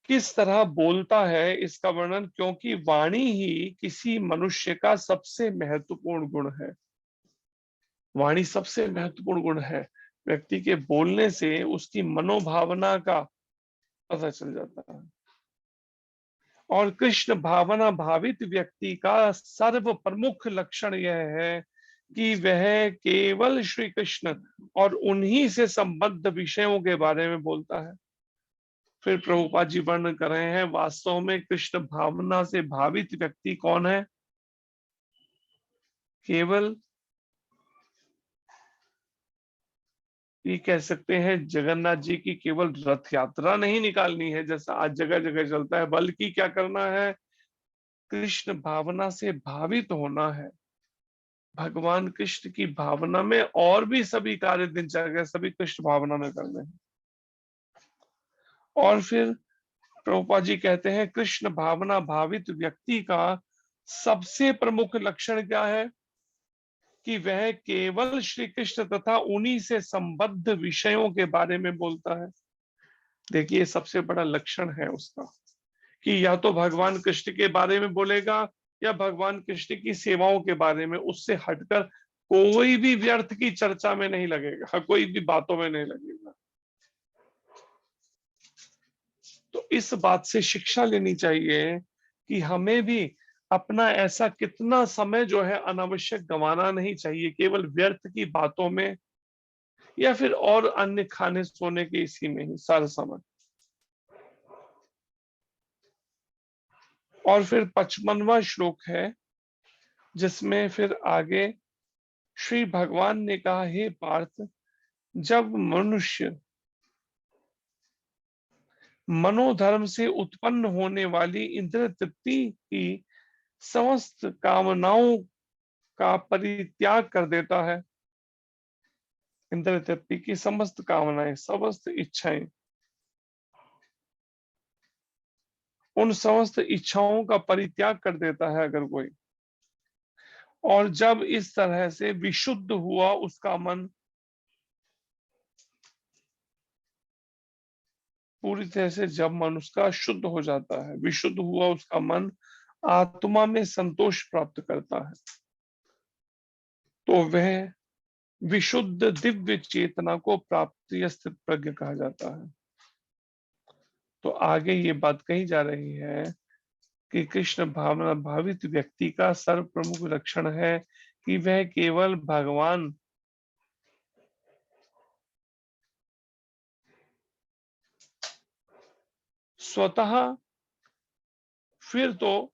किस तरह बोलता है, इसका वर्णन, क्योंकि वाणी ही किसी मनुष्य का सबसे महत्वपूर्ण गुण है। वाणी सबसे महत्वपूर्ण गुण है। व्यक्ति के बोलने से उसकी मनोभावना का पता चल जाता है। और कृष्ण भावना भावित व्यक्ति का सर्व प्रमुख लक्षण यह है कि वह केवल श्री कृष्ण और उन्हीं से संबद्ध विषयों के बारे में बोलता है। फिर प्रभुपाद जी वर्णन कर रहे हैं, वास्तव में कृष्ण भावना से भावित व्यक्ति कौन है? केवल ये कह सकते हैं जगन्नाथ जी की केवल रथ यात्रा नहीं निकालनी है जैसा आज जगह जगह चलता है, बल्कि क्या करना है? कृष्ण भावना से भावित होना है। भगवान कृष्ण की भावना में और भी सभी कार्य दिनचर्या सभी कृष्ण भावना में करने हैं। और फिर प्रभुपाद जी कहते हैं कृष्ण भावना भावित व्यक्ति का सबसे प्रमुख लक्षण क्या है? कि वह केवल श्री कृष्ण तथा उन्हीं से संबद्ध विषयों के बारे में बोलता है। देखिए सबसे बड़ा लक्षण है उसका कि या तो भगवान कृष्ण के बारे में बोलेगा या भगवान कृष्ण की सेवाओं के बारे में, उससे हटकर कोई भी व्यर्थ की चर्चा में नहीं लगेगा, कोई भी बातों में नहीं लगेगा। तो इस बात से शिक्षा लेनी चाहिए कि हमें भी अपना ऐसा कितना समय जो है अनावश्यक गंवाना नहीं चाहिए केवल व्यर्थ की बातों में, या फिर और अन्य खाने सोने के इसी में ही सारा समय। और फिर 55वां श्लोक है जिसमें फिर आगे श्री भगवान ने कहा, हे पार्थ, जब मनुष्य मनोधर्म से उत्पन्न होने वाली इंद्रिय तृप्ति की समस्त कामनाओं का परित्याग कर देता है, इंद्रिय तृप्ति की समस्त कामनाएं, समस्त इच्छाएं, उन समस्त इच्छाओं का परित्याग कर देता है अगर कोई, और जब इस तरह से विशुद्ध हुआ उसका मन, पूरी तरह से जब मन उसका शुद्ध हो जाता है, विशुद्ध हुआ उसका मन आत्मा में संतोष प्राप्त करता है, तो वह विशुद्ध दिव्य चेतना को प्राप्त या स्थित प्रज्ञ कहा जाता है। तो आगे ये बात कही जा रही है कि कृष्ण भावना भावित व्यक्ति का सर्व प्रमुख लक्षण है कि वह केवल भगवान स्वतः, फिर तो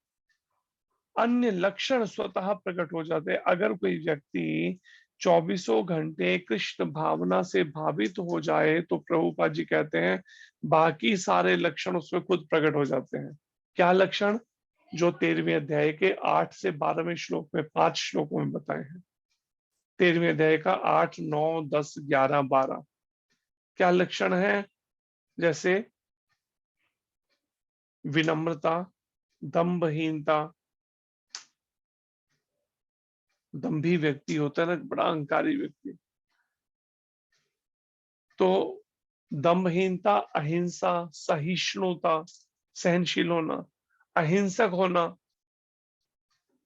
अन्य लक्षण स्वतः प्रकट हो जाते हैं। अगर कोई व्यक्ति 24 घंटे कृष्ण भावना से भावित हो जाए तो प्रभुपाद जी कहते हैं बाकी सारे लक्षण उसमें खुद प्रकट हो जाते हैं। क्या लक्षण? जो 13वें अध्याय के 8 से 12वें श्लोक में 5 श्लोकों में बताए हैं। 13वें अध्याय का 8, 9, 10, 11, 12 क्या लक्षण है? जैसे विनम्रता, दंभहीनता, दंभी व्यक्ति होता है ना, बड़ा अहंकारी व्यक्ति, तो दंभहीनता, अहिंसा, सहिष्णुता, सहनशील होना, अहिंसक होना,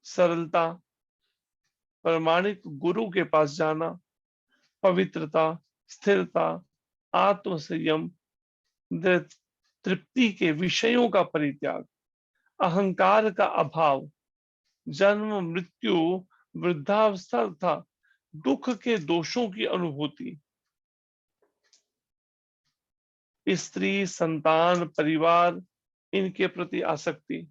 सरलता, प्रामाणिक गुरु के पास जाना, पवित्रता, स्थिरता, आत्म संयम, तृप्ति के विषयों का परित्याग, अहंकार का अभाव, जन्म मृत्यु वृद्धावस्था तथा दुख के दोषों की अनुभूति, स्त्री, संतान, परिवार, इनके प्रति आसक्ति।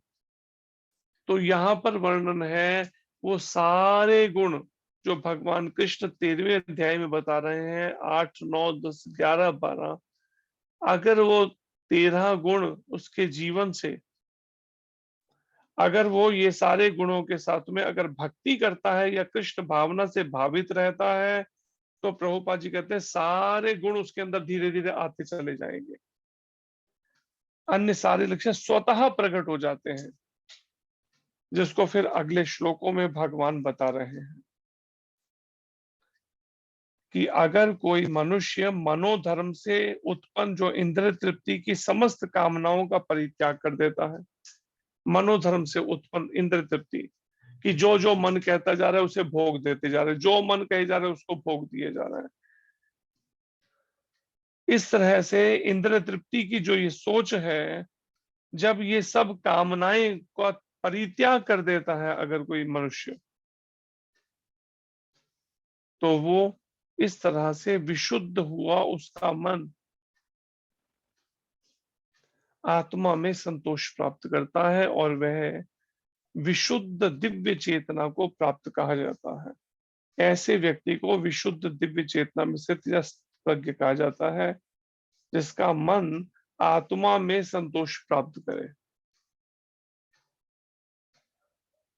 तो यहाँ पर वर्णन है वो सारे गुण जो भगवान कृष्ण 13वें अध्याय में बता रहे हैं, 8, 9, 10, 11, 12, अगर वो 13 गुण उसके जीवन से, अगर वो ये सारे गुणों के साथ में अगर भक्ति करता है या कृष्ण भावना से भावित रहता है, तो प्रभुपाद जी कहते हैं सारे गुण उसके अंदर धीरे धीरे आते चले जाएंगे, अन्य सारे लक्षण स्वतः प्रकट हो जाते हैं, जिसको फिर अगले श्लोकों में भगवान बता रहे हैं कि अगर कोई मनुष्य मनोधर्म से उत्पन्न जो इंद्रिय तृप्ति की समस्त कामनाओं का परित्याग कर देता है, मनोधर्म से उत्पन्न इंद्रिय तृप्ति कि जो जो मन कहता जा रहा है उसे भोग देते जा रहे हैं, जो मन कहे जा रहे हैं उसको भोग दिए जा रहा है, इस तरह से इंद्रिय तृप्ति की जो ये सोच है, जब ये सब कामनाएं का परित्याग कर देता है अगर कोई मनुष्य, तो वो इस तरह से विशुद्ध हुआ उसका मन आत्मा में संतोष प्राप्त करता है और वह विशुद्ध दिव्य चेतना को प्राप्त कहा जाता है। ऐसे व्यक्ति को विशुद्ध दिव्य चेतना में स्थित या प्रज्ञ कहा जाता है, जिसका मन आत्मा में संतोष प्राप्त करे।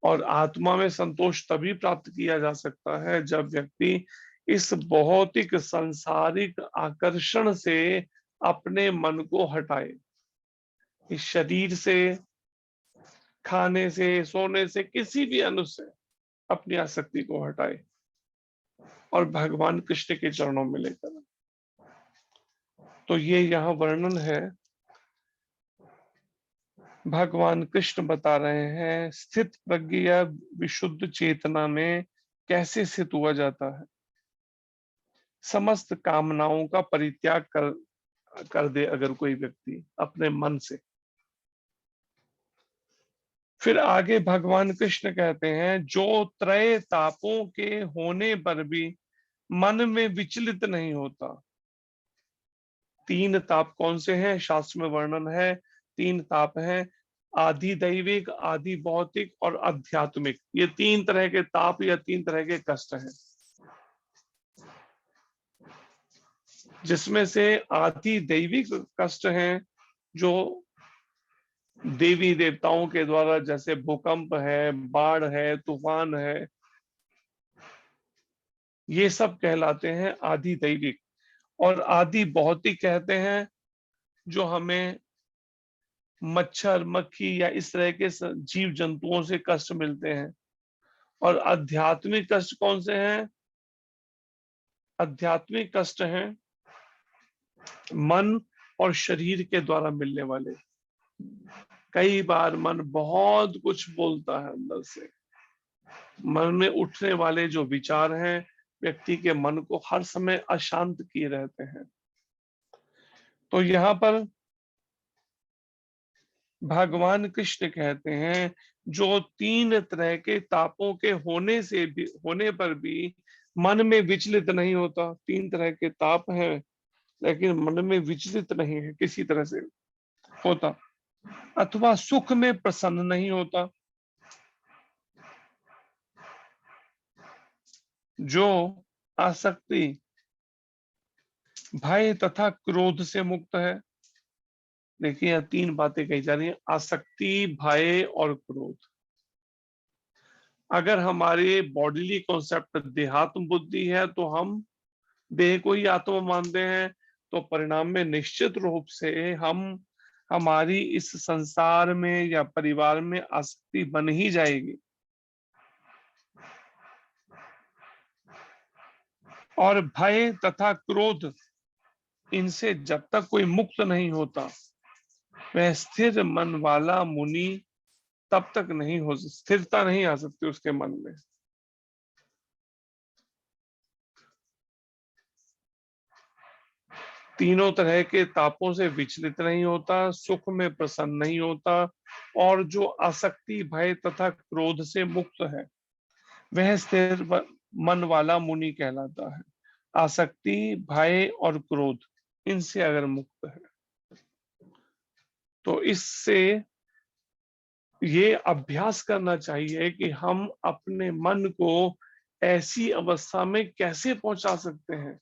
और आत्मा में संतोष तभी प्राप्त किया जा सकता है जब व्यक्ति इस भौतिक सांसारिक आकर्षण से अपने मन को हटाए, इस शरीर से, खाने से, सोने से, किसी भी अनुष्ठ से अपनी आसक्ति को हटाए और भगवान कृष्ण के चरणों में लेकर। तो ये यहाँ वर्णन है, भगवान कृष्ण बता रहे हैं स्थित प्रज्ञ या विशुद्ध चेतना में कैसे स्थित हुआ जाता है। समस्त कामनाओं का परित्याग कर दे अगर कोई व्यक्ति अपने मन से। फिर आगे भगवान कृष्ण कहते हैं जो त्रय तापों के होने पर भी मन में विचलित नहीं होता। 3 ताप कौन से हैं? शास्त्र में वर्णन है, 3 ताप हैं, आदि दैविक, आदि भौतिक और आध्यात्मिक। ये 3 तरह के ताप या 3 तरह के कष्ट हैं, जिसमें से आदि दैविक कष्ट हैं जो देवी देवताओं के द्वारा, जैसे भूकंप है, बाढ़ है, तूफान है, ये सब कहलाते हैं आदि दैविक। और आदि भौतिक कहते हैं जो हमें मच्छर, मक्खी या इस तरह के जीव जंतुओं से कष्ट मिलते हैं। और आध्यात्मिक कष्ट कौन से हैं? आध्यात्मिक कष्ट हैं मन और शरीर के द्वारा मिलने वाले। कई बार मन बहुत कुछ बोलता है अंदर से, मन में उठने वाले जो विचार हैं व्यक्ति के मन को हर समय अशांत किए रहते हैं। तो यहाँ पर भगवान कृष्ण कहते हैं जो 3 तरह के तापों के होने पर भी मन में विचलित नहीं होता। 3 तरह के ताप हैं लेकिन मन में विचलित नहीं है किसी तरह से होता, अथवा सुख में प्रसन्न नहीं होता, जो आसक्ति, भय तथा क्रोध से मुक्त है। देखिए यहाँ 3 बातें कही जा रही हैं, आसक्ति, भय और क्रोध। अगर हमारे बॉडीली कॉन्सेप्ट देहात्म बुद्धि है तो हम देह को ही आत्मा मानते हैं, तो परिणाम में निश्चित रूप से हम हमारी इस संसार में या परिवार में आसक्ति बन ही जाएगी। और भय तथा क्रोध, इनसे जब तक कोई मुक्त नहीं होता वह स्थिर मन वाला मुनि तब तक नहीं हो, स्थिरता नहीं आ सकती उसके मन में। तीनों तरह के तापों से विचलित नहीं होता, सुख में प्रसन्न नहीं होता, और जो आसक्ति, भय तथा क्रोध से मुक्त है वह स्थिर मन वाला मुनि कहलाता है। आसक्ति, भय और क्रोध, इनसे अगर मुक्त है तो इससे ये अभ्यास करना चाहिए कि हम अपने मन को ऐसी अवस्था में कैसे पहुंचा सकते हैं,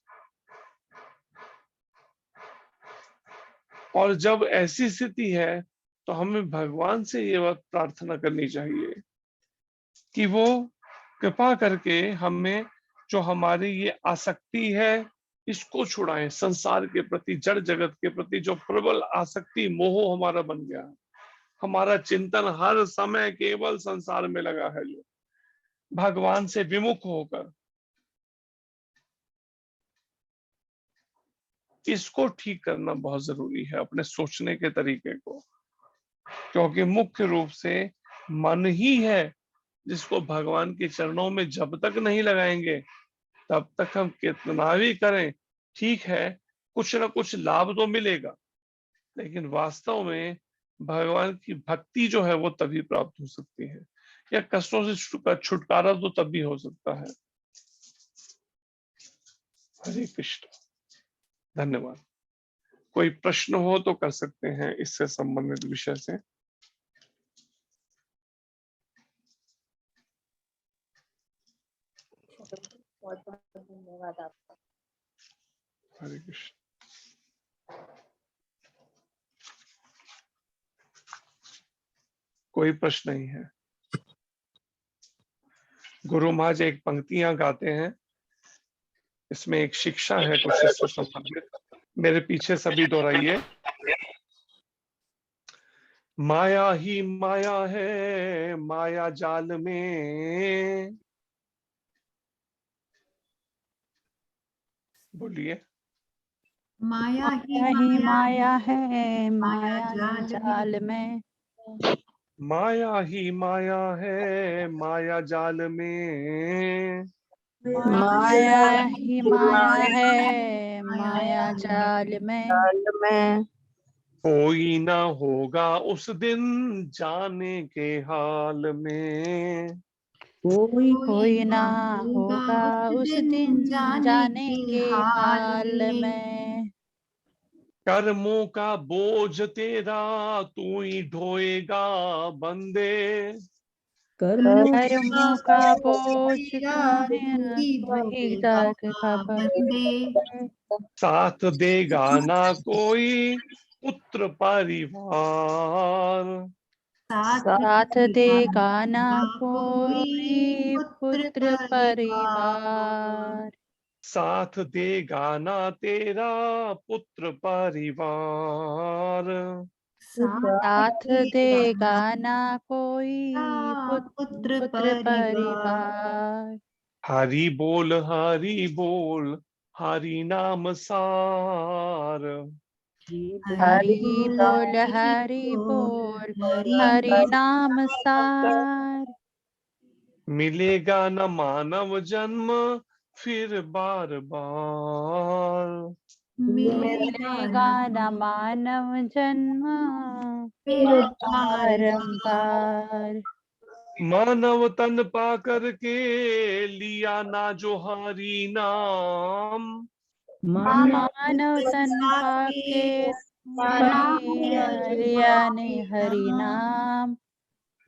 और जब ऐसी स्थिति है तो हमें भगवान से ये बात प्रार्थना करनी चाहिए कि वो कृपा करके हमें जो हमारी ये आसक्ति है इसको छुड़ाएं। संसार के प्रति, जड़ जगत के प्रति जो प्रबल आसक्ति मोह हमारा बन गया है, हमारा चिंतन हर समय केवल संसार में लगा है, जो भगवान से विमुख होकर, इसको ठीक करना बहुत जरूरी है, अपने सोचने के तरीके को। क्योंकि मुख्य रूप से मन ही है जिसको भगवान के चरणों में जब तक नहीं लगाएंगे तब तक हम कितना भी करें, ठीक है कुछ ना कुछ लाभ तो मिलेगा, लेकिन वास्तव में भगवान की भक्ति जो है वो तभी प्राप्त हो सकती है, या कष्टों से छुटकारा तो तभी हो सकता है। हरे कृष्ण। धन्यवाद। कोई प्रश्न हो तो कर सकते हैं इससे संबंधित विषय से। बहुत बहुत धन्यवाद आपका। हरे कृष्ण। कोई प्रश्न नहीं है। गुरु महाराज एक पंक्तियां गाते हैं, इसमें एक शिक्षा है कुछ इससे संबंधित, मेरे पीछे सभी दोहराइए। माया ही माया है माया जाल में, बोलिए। माया ही माया है माया माया जाल में, माया ही माया है माया जाल में, माया ही माया है माया जाल में, कोई ना होगा उस दिन जाने के हाल में, कोई ना होगा उस दिन जाने के हाल में। कर्मों का बोझ तेरा तू ही ढोएगा बंदे, कर्मों का बोझ वही का बंदे, साथ देगा ना कोई पुत्र परिवार, साथ देगा ना कोई पुत्र परिवार, साथ देगा ना तेरा पुत्र परिवार, साथ देगा ना कोई पुत्र परिवार। हरि बोल हरि नाम सार, हरि बोल हरि नाम सार, मिलेगा न मानव जन्म फिर बार बार, मिलेगा न मानव जन्म फिर बारंबार। मानव तन पा करके लिया ना जो हरि नाम, मानव तन पाके लिया ने हरि नाम,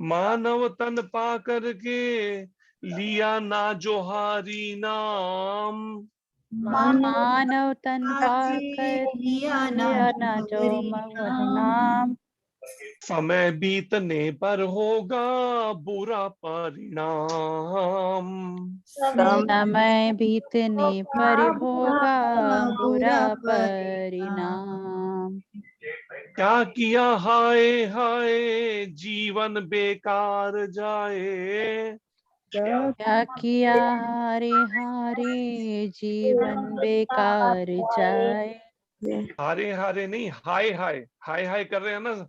मानव तन पा करके लिया ना जो हरि नाम, मानव तन पाकर लिया ना जो वही नाम, समय बीतने पर होगा बुरा परिणाम, समय बीतने पर होगा बुरा परिणाम। क्या किया हाय हाय जीवन बेकार जाए, क्या किया हारे हारे जीवन बेकार जाए। हारे हारे नहीं, हाय हाय हाय हाय कर रहे हैं ना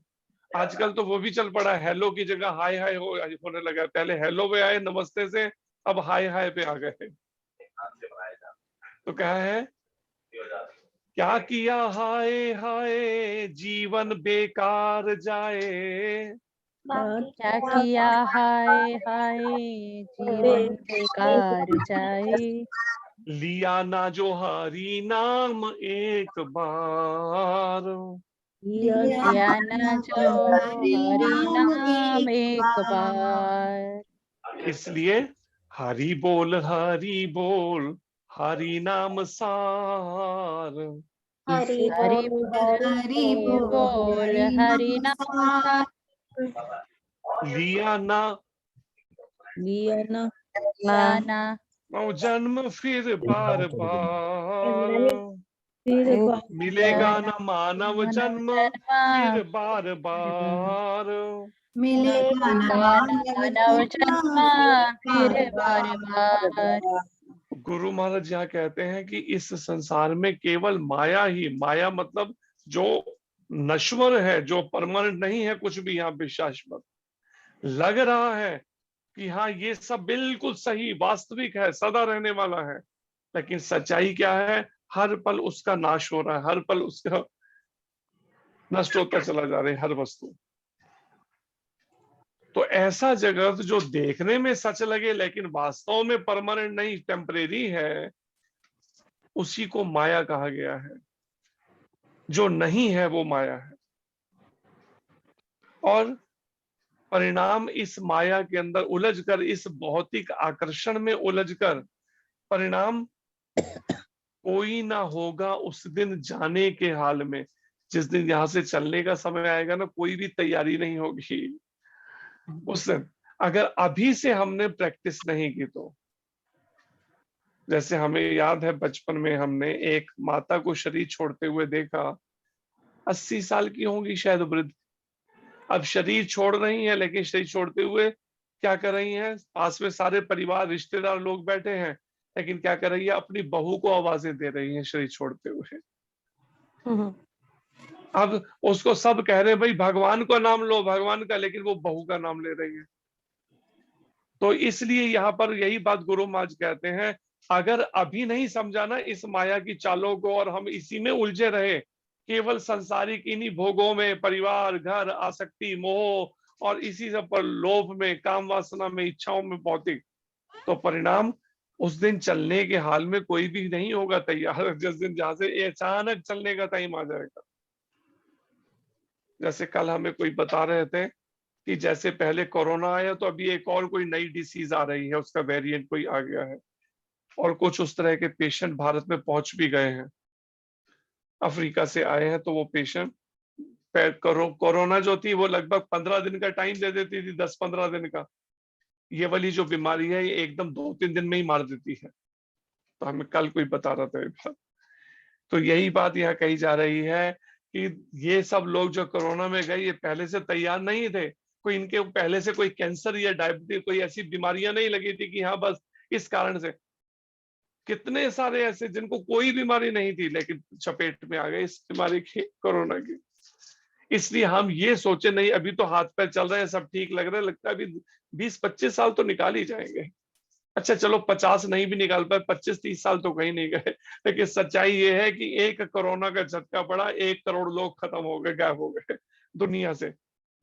आजकल, तो वो भी चल पड़ा है, हेलो की जगह हाय हाय होने लगा। पहले हेलो पे आए नमस्ते से, अब हाय हाय पे आ गए। तो क्या है, क्या किया हाय हाय जीवन बेकार जाए, क्या किया हाय हाय जीवन बेकार जाए। लिया ना जो हरि नाम एक बार, लिया न जो हरि नाम एक बार। इसलिए हरि बोल हरि नाम सार। हरि हरि बोल बोल हरि नाम सार। लिया ना लिया न जन्म फिर बार बार, मिलेगा न मानव जन्म फिर बार बार। मिलेगा न मानव जन्म फिर बार बार। गुरु महाराज यहाँ कहते हैं कि इस संसार में केवल माया ही, माया मतलब जो नश्वर है, जो परमानेंट नहीं है कुछ भी यहाँ पे शाश्वत लग रहा है कि हाँ ये सब बिल्कुल सही वास्तविक है, सदा रहने वाला है, लेकिन सच्चाई क्या है? हर पल उसका नाश हो रहा है, हर पल उसका नष्ट होता चला जा रहा है हर वस्तु। तो ऐसा जगत जो देखने में सच लगे लेकिन वास्तव में परमानेंट नहीं, टेम्परेरी है, उसी को माया कहा गया है। जो नहीं है वो माया है। और परिणाम इस माया के अंदर उलझकर, इस भौतिक आकर्षण में उलझकर, परिणाम कोई ना होगा उस दिन जाने के हाल में। जिस दिन यहां से चलने का समय आएगा ना, कोई भी तैयारी नहीं होगी उस दिन, अगर अभी से हमने प्रैक्टिस नहीं की तो। जैसे हमें याद है बचपन में हमने एक माता को शरीर छोड़ते हुए देखा, 80 साल की होंगी शायद वृद्ध, अब शरीर छोड़ रही है, लेकिन शरीर छोड़ते हुए क्या कर रही हैं? पास में सारे परिवार रिश्तेदार लोग बैठे हैं, लेकिन क्या कर रही है? अपनी बहू को आवाजें दे रही हैं शरीर छोड़ते हुए। अब उसको सब कह रहे हैं भाई भगवान का नाम लो, भगवान का, लेकिन वो बहू का नाम ले रही है। तो इसलिए यहाँ पर यही बात गुरु महाराज कहते हैं, अगर अभी नहीं समझा ना इस माया की चालों को, और हम इसी में उलझे रहे, केवल संसारिक इन्हीं भोगों में, परिवार, घर, आसक्ति, मोह और इसी सब पर लोभ में, काम वासना में, इच्छाओं में भौतिक, तो परिणाम उस दिन चलने के हाल में कोई भी नहीं होगा तैयार। जिस दिन जहां से अचानक चलने का टाइम आ जाएगा। जैसे कल हमें कोई बता रहे थे कि जैसे पहले कोरोना आया तो अभी एक और कोई नई डिसीज आ रही है, उसका वेरिएंट कोई आ गया है, और कुछ उस तरह के पेशेंट भारत में पहुंच भी गए हैं, अफ्रीका से आए हैं। तो वो पेशेंट कोरोना जो थी वो लगभग 15 दिन का टाइम दे देती थी, 10-15 दिन का। ये वाली जो बीमारी है ये एकदम 2-3 दिन में ही मार देती है। तो हमें कल कोई बता रहा था एक बात। तो यही बात यहाँ कही जा रही है कि ये सब लोग जो कोरोना में गए ये पहले से तैयार नहीं थे। कोई इनके पहले से कोई कैंसर या डायबिटीज, कोई ऐसी बीमारियां नहीं लगी थी कि हाँ बस इस कारण से। कितने सारे ऐसे जिनको कोई बीमारी नहीं थी लेकिन चपेट में आ गए इस बीमारी की, कोरोना की। इसलिए हम ये सोचे नहीं, अभी तो हाथ पैर चल रहे हैं, सब ठीक लग रहा है, लगता है अभी 20-25 साल तो निकाल ही जाएंगे। अच्छा चलो 50 नहीं भी निकाल पाए, 25-30 साल तो कहीं नहीं गए, लेकिन सच्चाई ये है कि एक कोरोना का झटका पड़ा, 1 करोड़ लोग खत्म हो गए, गायब हो गए दुनिया से।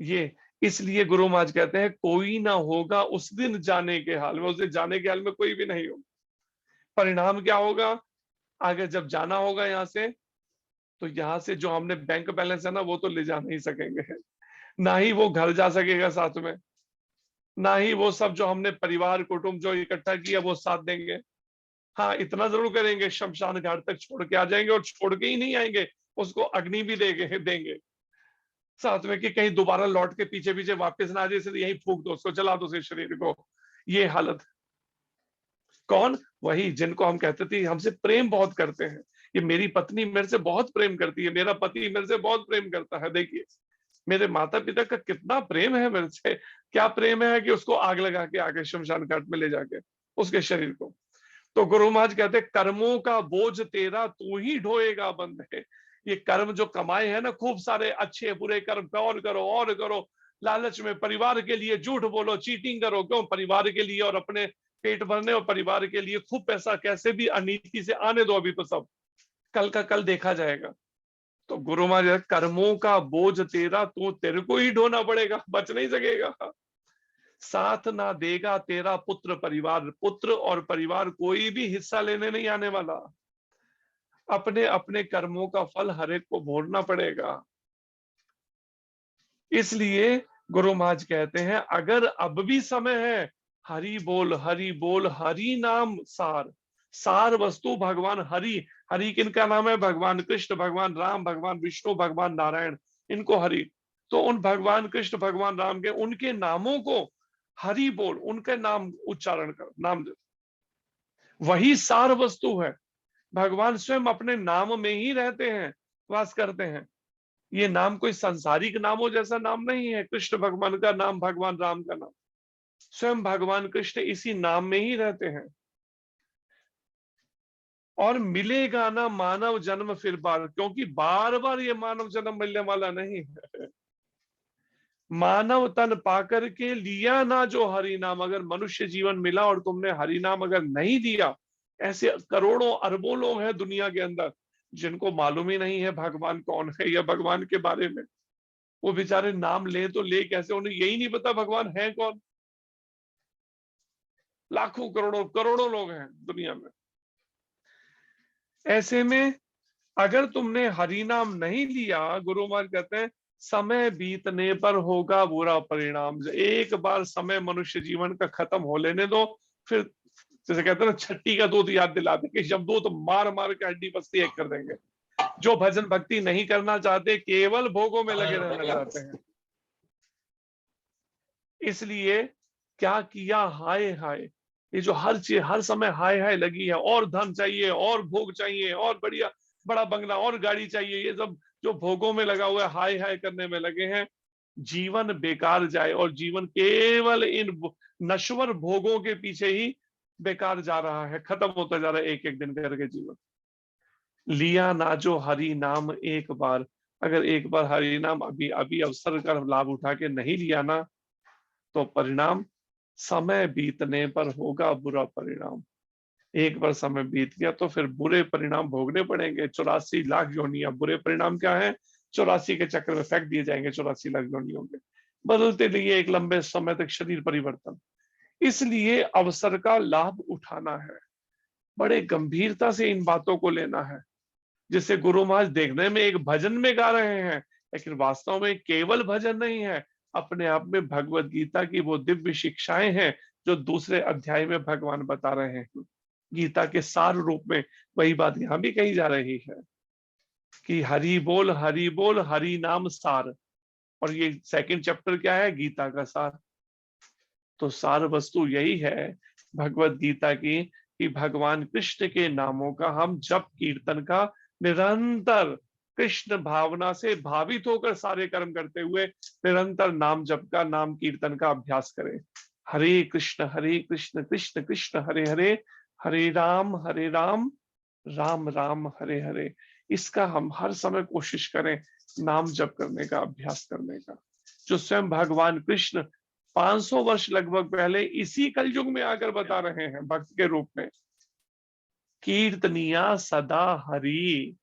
ये इसलिए गुरु महाराज कहते हैं कोई ना होगा उस दिन जाने के हाल में। उस दिन जाने के हाल में कोई भी नहीं होगा। परिणाम क्या होगा? आगे जब जाना होगा यहाँ से, तो यहाँ से जो हमने बैंक बैलेंस है ना वो तो ले जा नहीं सकेंगे, ना ही वो घर जा सकेगा साथ में, ना ही वो सब जो हमने परिवार कुटुंब जो इकट्ठा किया वो साथ देंगे। हाँ इतना जरूर करेंगे, शमशान घाट तक छोड़ के आ जाएंगे, और छोड़ के ही नहीं आएंगे, उसको अग्नि भी देंगे साथ में, कि कहीं दोबारा लौट के पीछे पीछे वापस ना आ जाए, इसलिए यही फूक दो उसको, जला दो उस शरीर को। ये हालत। कौन? वही जिनको हम कहते थे हमसे प्रेम बहुत करते हैं, ये मेरी पत्नी मेरे से बहुत प्रेम करती है, मेरा पति मेरे से बहुत प्रेम करता है, देखिए मेरे माता पिता का कितना प्रेम है मेरे से। क्या प्रेम है कि उसको आग लगा के आगे शमशान घाट में ले जाके उसके शरीर को। तो गुरु महाराज कहते कर्मों का बोझ तेरा तू ही ढोएगा बंदे। ये कर्म जो कमाए हैं ना, खूब सारे अच्छे बुरे कर्म, और करो, लालच में परिवार के लिए झूठ बोलो, चीटिंग करो, क्यों? परिवार के लिए, और अपने पेट भरने और परिवार के लिए खूब पैसा कैसे भी अनीति से आने दो, अभी तो सब कल का कल देखा जाएगा। तो गुरु महाराज कर्मों का बोझ तेरा तेरे को ही ढोना पड़ेगा, बच नहीं सकेगा। साथ ना देगा तेरा पुत्र परिवार, पुत्र और परिवार कोई भी हिस्सा लेने नहीं आने वाला। अपने अपने कर्मों का फल हर एक को भोगना पड़ेगा। इसलिए गुरु महाराज कहते हैं अगर अब भी समय है, हरि बोल हरि नाम सार। सार वस्तु भगवान हरि। हरि किनका नाम है? भगवान कृष्ण, भगवान राम, भगवान विष्णु, भगवान नारायण, इनको हरि। तो उन भगवान कृष्ण, भगवान राम के उनके नामों को हरि बोल, उनके नाम उच्चारण कर, नाम दे, वही सार वस्तु है। भगवान स्वयं अपने नाम में ही रहते हैं, वास करते हैं। ये नाम कोई सांसारिक नामों जैसा नाम नहीं है। कृष्ण भगवान का नाम, भगवान राम का नाम, स्वयं भगवान कृष्ण इसी नाम में ही रहते हैं। और मिलेगा ना मानव जन्म फिर बार, क्योंकि बार बार ये मानव जन्म मिलने वाला नहीं है। मानव तन पाकर के लिया ना जो हरि नाम। अगर मनुष्य जीवन मिला और तुमने हरि नाम अगर नहीं दिया, ऐसे करोड़ों अरबों लोग हैं दुनिया के अंदर जिनको मालूम ही नहीं है भगवान कौन है या भगवान के बारे में। वो बेचारे नाम ले तो ले कैसे, उन्हें यही नहीं पता भगवान है कौन। लाखों करोड़ों करोड़ों लोग हैं दुनिया में। ऐसे में अगर तुमने हरि नाम नहीं लिया, गुरु महाराज कहते हैं समय बीतने पर होगा बुरा परिणाम। एक बार समय मनुष्य जीवन का खत्म हो लेने दो, फिर जैसे कहते हैं ना, छट्टी का दूध याद दिला दे कि जब दो तो मार मार के हड्डी पस्ती एक कर देंगे। जो भजन भक्ति नहीं करना चाहते, केवल भोगों में लगे रहना चाहते हैं। इसलिए क्या किया, हाय हाय, ये जो हर चीज हर समय हाय हाय लगी है, और धन चाहिए, और भोग चाहिए, और बढ़िया बड़ा बंगला और गाड़ी चाहिए, ये सब जो भोगों में लगा हुआ है, हाय हाय करने में लगे हैं, जीवन बेकार जाए। और जीवन केवल इन नश्वर भोगों के पीछे ही बेकार जा रहा है, खत्म होता जा रहा है एक एक दिन करके जीवन। लिया ना जो हरि नाम एक बार, अगर एक बार हरि नाम अभी अभी अवसर का लाभ उठा के नहीं लिया ना, तो परिणाम समय बीतने पर होगा बुरा परिणाम। एक बार समय बीत गया तो फिर बुरे परिणाम भोगने पड़ेंगे। 84 लाख योनियां, बुरे परिणाम क्या है? 84 के चक्कर में फेंक दिए जाएंगे 84 लाख योनियों के, बदलते लिए एक लंबे समय तक शरीर परिवर्तन। इसलिए अवसर का लाभ उठाना है, बड़े गंभीरता से इन बातों को लेना है। जिसे गुरु महाराज देखने में एक भजन में गा रहे हैं, लेकिन वास्तव में केवल भजन नहीं है, अपने आप में भगवत गीता की वो दिव्य शिक्षाएं हैं जो दूसरे अध्याय में भगवान बता रहे हैं। गीता के सार रूप में वही बात यहां भी कही जा रही है कि हरि बोल हरि नाम सार। और ये सेकंड चैप्टर क्या है? गीता का सार। तो सार वस्तु यही है भगवत गीता की कि भगवान कृष्ण के नामों का हम जप कीर्तन का निरंतर कृष्ण भावना से भावित होकर सारे कर्म करते हुए निरंतर नाम जप का, नाम कीर्तन का अभ्यास करें। हरे कृष्ण कृष्ण कृष्ण हरे हरे, हरे राम राम राम हरे हरे। इसका हम हर समय कोशिश करें, नाम जप करने का, अभ्यास करने का। जो स्वयं भगवान कृष्ण 500 वर्ष लगभग पहले इसी कलयुग में आकर बता रहे हैं भक्त के रूप में, कीर्तनिया सदा हरि।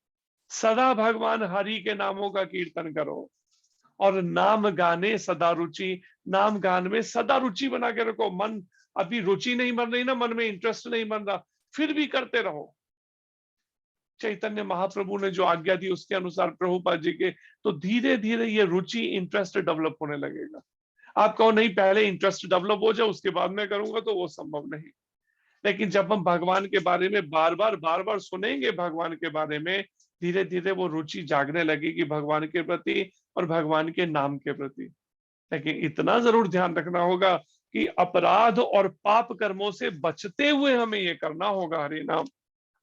सदा भगवान हरि के नामों का कीर्तन करो और नाम गाने सदा रुचि। नाम गान में सदा रुचि बना के रखो। मन अभी रुचि नहीं बन रही ना, मन में इंटरेस्ट नहीं बन रहा, फिर भी करते रहो। चैतन्य महाप्रभु ने जो आज्ञा दी उसके अनुसार प्रभुपाद जी के, तो धीरे धीरे ये रुचि, इंटरेस्ट डेवलप होने लगेगा। आप कहो नहीं पहले इंटरेस्ट डेवलप हो जाए उसके बाद मैं करूंगा, तो वो संभव नहीं। लेकिन जब हम भगवान के बारे में बार बार सुनेंगे, भगवान के बारे में, धीरे धीरे वो रुचि जागने लगेगी भगवान के प्रति और भगवान के नाम के प्रति। लेकिन इतना जरूर ध्यान रखना होगा कि अपराध और पाप कर्मों से बचते हुए हमें ये करना होगा, हरि नाम,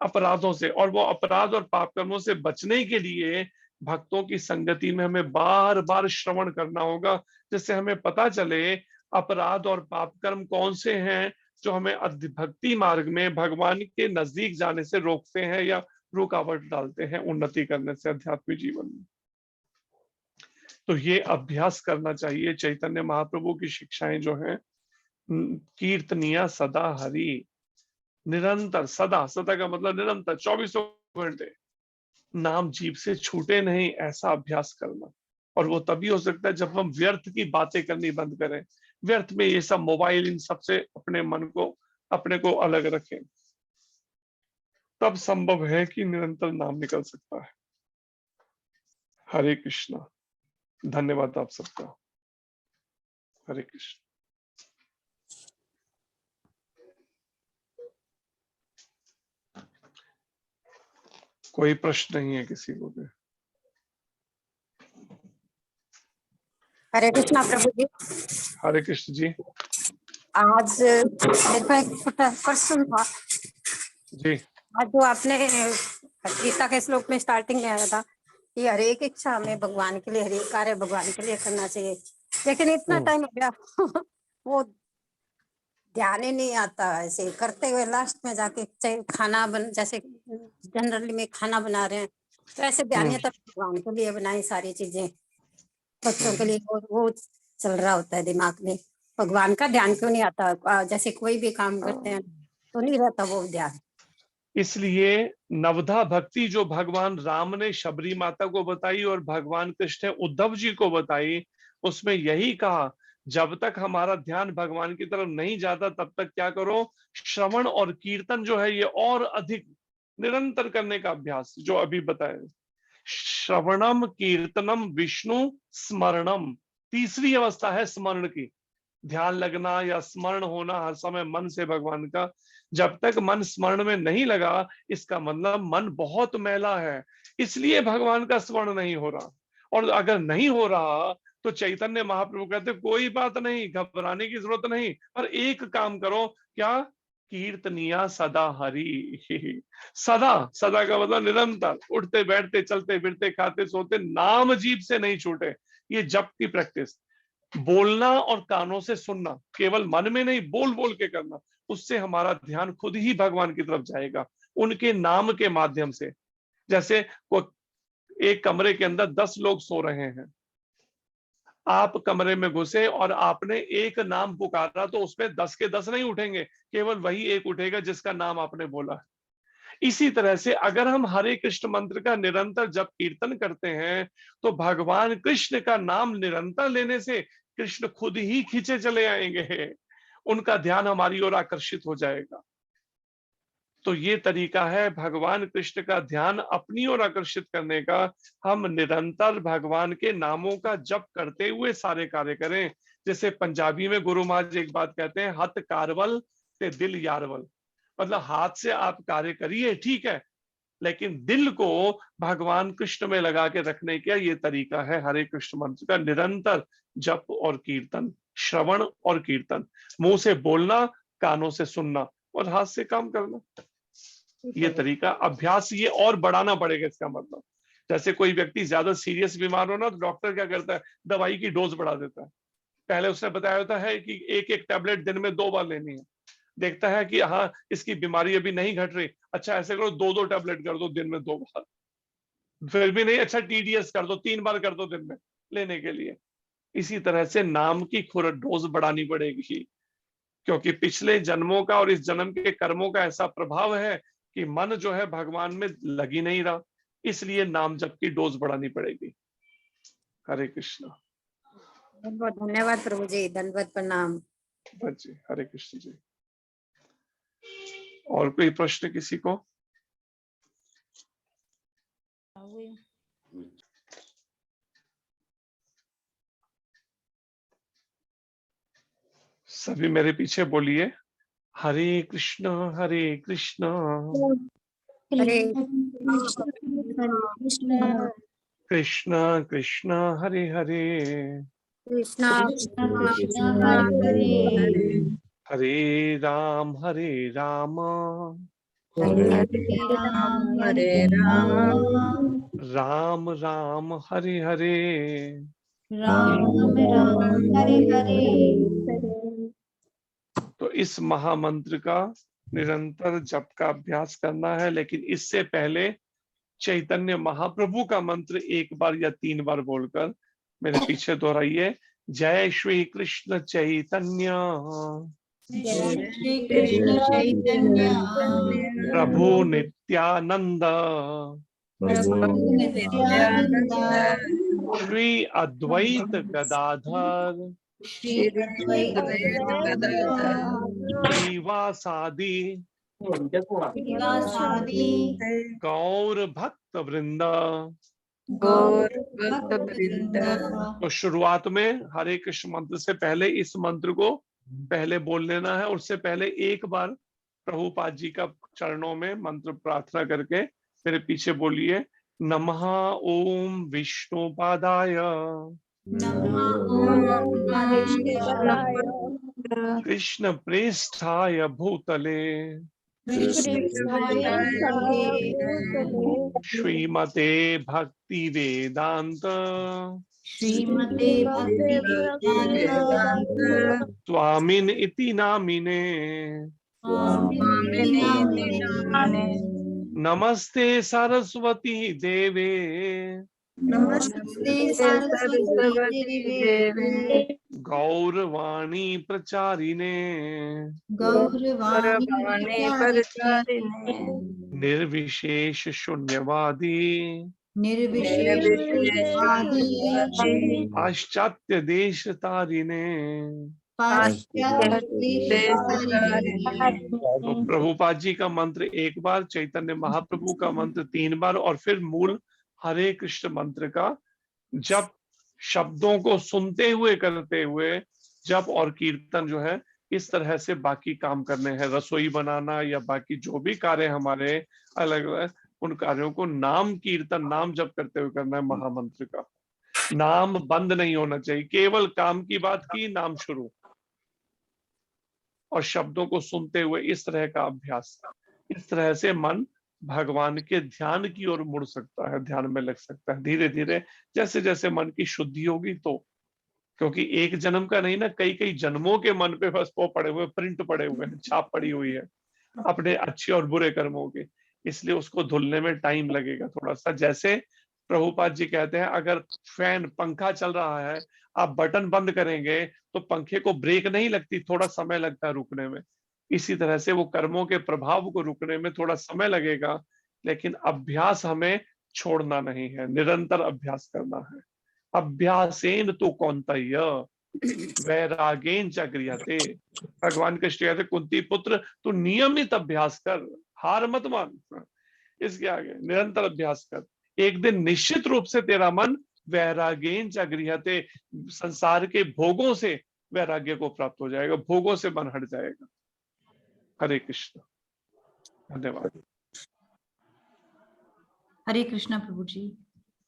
अपराधों से। और वो अपराध और पाप कर्मों से बचने के लिए भक्तों की संगति में हमें बार बार श्रवण करना होगा, जिससे हमें पता चले अपराध और पाप कर्म कौन से हैं जो हमें भक्ति मार्ग में भगवान के नजदीक जाने से रोकते हैं या रुकावट डालते हैं उन्नति करने से आध्यात्मिक जीवन में। तो ये अभ्यास करना चाहिए। चैतन्य महाप्रभु की शिक्षाएं जो हैं, कीर्तनिया सदा हरि, निरंतर, सदा, सदा का मतलब निरंतर 24 घंटे नाम जीभ से छूटे नहीं, ऐसा अभ्यास करना। और वो तभी हो सकता है जब हम व्यर्थ की बातें करनी बंद करें, व्यर्थ में ये सब मोबाइल, इन सब से अपने मन को, अपने को अलग रखें, तब संभव है कि निरंतर नाम निकल सकता है। हरे कृष्णा। धन्यवाद आप सबका। हरे कृष्ण। कोई प्रश्न नहीं है किसी को भी? हरे कृष्णा प्रभु जी। हरे कृष्ण जी। आज मेरे को एक छोटा क्वेश्चन था जी। आज जो आपने गीता के श्लोक में स्टार्टिंग में आया था कि हर एक इच्छा हमें भगवान के लिए, हर एक कार्य भगवान के लिए करना चाहिए, लेकिन इतना टाइम हो गया वो ध्यान ही नहीं आता। ऐसे करते हुए लास्ट में जाके खाना जैसे जनरली में खाना बना रहे हैं तो ऐसे ध्यान नहीं आता, भगवान के लिए बनाई सारी चीजें, बच्चों के लिए वो चल रहा होता है दिमाग में, भगवान का ध्यान क्यों नहीं आता? जैसे कोई भी काम करते हैं तो नहीं रहता वो ध्यान। इसलिए नवधा भक्ति जो भगवान राम ने शबरी माता को बताई और भगवान कृष्ण ने उद्धव जी को बताई, उसमें यही कहा जब तक हमारा ध्यान भगवान की तरफ नहीं जाता तब तक क्या करो, श्रवण और कीर्तन जो है ये और अधिक निरंतर करने का अभ्यास, जो अभी बताया। श्रवणम कीर्तनम विष्णु स्मरणम, तीसरी अवस्था है स्मरण की, ध्यान लगना या स्मरण होना हर समय मन से भगवान का। जब तक मन स्मरण में नहीं लगा, इसका मतलब मन बहुत मैला है, इसलिए भगवान का स्मरण नहीं हो रहा। और अगर नहीं हो रहा तो चैतन्य महाप्रभु कहते कोई बात नहीं, घबराने की जरूरत नहीं, पर एक काम करो, क्या? कीर्तनिया सदा हरि। सदा, सदा का मतलब निरंतर, उठते बैठते चलते फिरते खाते सोते नाम जीभ से नहीं छूटे, ये जप की प्रैक्टिस। बोलना और कानों से सुनना, केवल मन में नहीं, बोल बोल के करना, उससे हमारा ध्यान खुद ही भगवान की तरफ जाएगा, उनके नाम के माध्यम से। जैसे एक कमरे के अंदर 10 लोग सो रहे हैं, आप कमरे में घुसे और आपने एक नाम पुकारा तो उसमें 10 के 10 नहीं उठेंगे, केवल वही एक उठेगा जिसका नाम आपने बोला। इसी तरह से अगर हम हरे कृष्ण मंत्र का निरंतर जप कीर्तन करते हैं तो भगवान कृष्ण का नाम निरंतर लेने से कृष्ण खुद ही खींचे चले आएंगे, उनका ध्यान हमारी ओर आकर्षित हो जाएगा। तो ये तरीका है भगवान कृष्ण का ध्यान अपनी ओर आकर्षित करने का। हम निरंतर भगवान के नामों का जप करते हुए सारे कार्य करें। जैसे पंजाबी में गुरु महाराज एक बात कहते हैं, हथ कारवल ते दिल यारवल, मतलब हाथ से आप कार्य करिए ठीक है, लेकिन दिल को भगवान कृष्ण में लगा के रखने का ये तरीका है हरे कृष्ण मंत्र का निरंतर जप और कीर्तन, श्रवण और कीर्तन, मुंह से बोलना, कानों से सुनना और हाथ से काम करना। ये तरीका अभ्यास ये और बढ़ाना पड़ेगा। इसका मतलब जैसे कोई व्यक्ति ज्यादा सीरियस बीमार हो ना तो डॉक्टर क्या करता है, दवाई की डोज बढ़ा देता है। पहले उसने बताया होता है कि एक एक टैबलेट दिन में 2 बार लेनी है, देखता है कि हाँ इसकी बीमारी अभी नहीं घट रही, अच्छा ऐसे करो 2-2 टैबलेट कर दो दिन में 2 बार, फिर भी नहीं, अच्छा TDS कर दो, 3 बार कर दो दिन में लेने के लिए। इसी तरह से नाम की डोज बढ़ानी पड़ेगी, क्योंकि पिछले जन्मों का और इस जन्म के कर्मों का ऐसा प्रभाव है कि मन जो है भगवान में लग ही नहीं रहा, इसलिए नाम जप की डोज बढ़ानी पड़ेगी। हरे कृष्ण। बहुत बहुत धन्यवाद प्रभु जी, दंडवत प्रणाम। बस जी, हरे कृष्ण जी। और कोई प्रश्न किसी को? सभी मेरे पीछे बोलिए, हरे कृष्ण कृष्ण कृष्ण कृष्ण हरे हरे, कृष्णा हरे राम राम राम हरे हरे। तो इस महामंत्र का निरंतर जप का अभ्यास करना है, लेकिन इससे पहले चैतन्य महाप्रभु का मंत्र 1 बार या 3 बार बोलकर मेरे पीछे दोहराइए, जय श्री कृष्ण चैतन्य प्रभु नित्यानंद श्री अद्वैत गदाधर श्रीवासादि गौर भक्त वृंदा गौर भक्त वृंद। तो शुरुआत में हरे कृष्ण मंत्र से पहले इस मंत्र को पहले बोल लेना है। उससे पहले एक बार प्रभुपाद जी का चरणों में मंत्र प्रार्थना करके मेरे पीछे बोलिए, नमः ओम विष्णुपादाय कृष्ण प्रेष्ठाय भूतले श्रीमते भक्ति वेदांत श्रीमते भक्ति वेदांत स्वामिन इति नामिने नमस्ते सरस्वती देवे नमस्ते सरस्वती देवे गौरवाणी प्रचारिणे गौरवाणी परचारिणे निर्विशेष शून्यवादी निर्विशेष पाश्चात्य देश तारिणे। तो प्रभुपाद जी का मंत्र एक बार, चैतन्य महाप्रभु का मंत्र 3 बार और फिर मूल हरे कृष्ण मंत्र का जप शब्दों को सुनते हुए करते हुए जप और कीर्तन जो है इस तरह से बाकी काम करने हैं। रसोई बनाना या बाकी जो भी कार्य हमारे अलग अलग, उन कार्यों को नाम कीर्तन नाम जप करते हुए करना है। महामंत्र का नाम बंद नहीं होना चाहिए, केवल काम की बात की, नाम शुरू और शब्दों को सुनते हुए इस तरह का अभ्यास। इस तरह से मन भगवान के ध्यान की ओर मुड़ सकता है, ध्यान में लग सकता है धीरे धीरे। जैसे जैसे मन की शुद्धि होगी तो, क्योंकि एक जन्म का नहीं ना, कई कई जन्मों के मन पे बस वो पड़े हुए, प्रिंट पड़े हुए हैं, छाप पड़ी हुई है अपने अच्छे और बुरे कर्मों के, इसलिए उसको धुलने में टाइम लगेगा थोड़ा सा। जैसे प्रभुपाद जी कहते हैं, अगर फैन पंखा चल रहा है, आप बटन बंद करेंगे तो पंखे को ब्रेक नहीं लगती, थोड़ा समय लगता है रुकने में। इसी तरह से वो कर्मों के प्रभाव को रुकने में थोड़ा समय लगेगा, लेकिन अभ्यास हमें छोड़ना नहीं है, निरंतर अभ्यास करना है। अभ्यासेन तो कौन्तेय वैरागेन च क्रियते। भगवान कृष्ण कहते कुंती पुत्र, तू नियमित अभ्यास कर, हार मत मान, इसके आगे निरंतर अभ्यास कर। एक दिन निश्चित रूप से तेरा मन वैरागेन च गृह्यते, संसार के भोगों से वैराग्य को प्राप्त हो जाएगा, भोगों से मन हट जाएगा। हरे कृष्ण। धन्यवाद। हरे कृष्णा प्रभु जी।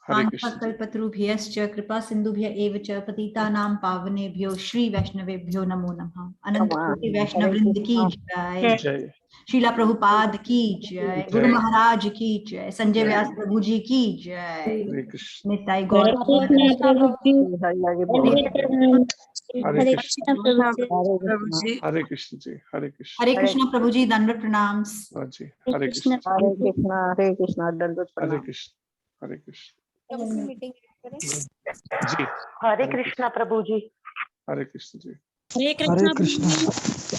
हरे कृष्ण। कल्पतरुभ्यश्च कृपा सिंधुभ्य एव च पतितानां पावनेभ्यो श्री वैष्णवेभ्यो नमो नमः। अनंत कोटि वैष्णव वृंद की जय। जय। शीला प्रभुपाद की जय। गुरु महाराज की जय। संजय व्यास प्रभु जी की जय। हरे कृष्ण। निताई गौर। हरे कृष्ण। प्रभु जी। हरे कृष्ण जी। हरे कृष्ण। हरे कृष्णा प्रभु जी, दंडवत प्रणाम। हाँ जी। हरे कृष्ण। हरे कृष्णा दंडवत हरे प्रणाम। कृष्ण। हरे कृष्ण मीटिंग जी। हरे कृष्णा प्रभु जी। हरे कृष्ण जी। हरे कृष्णा।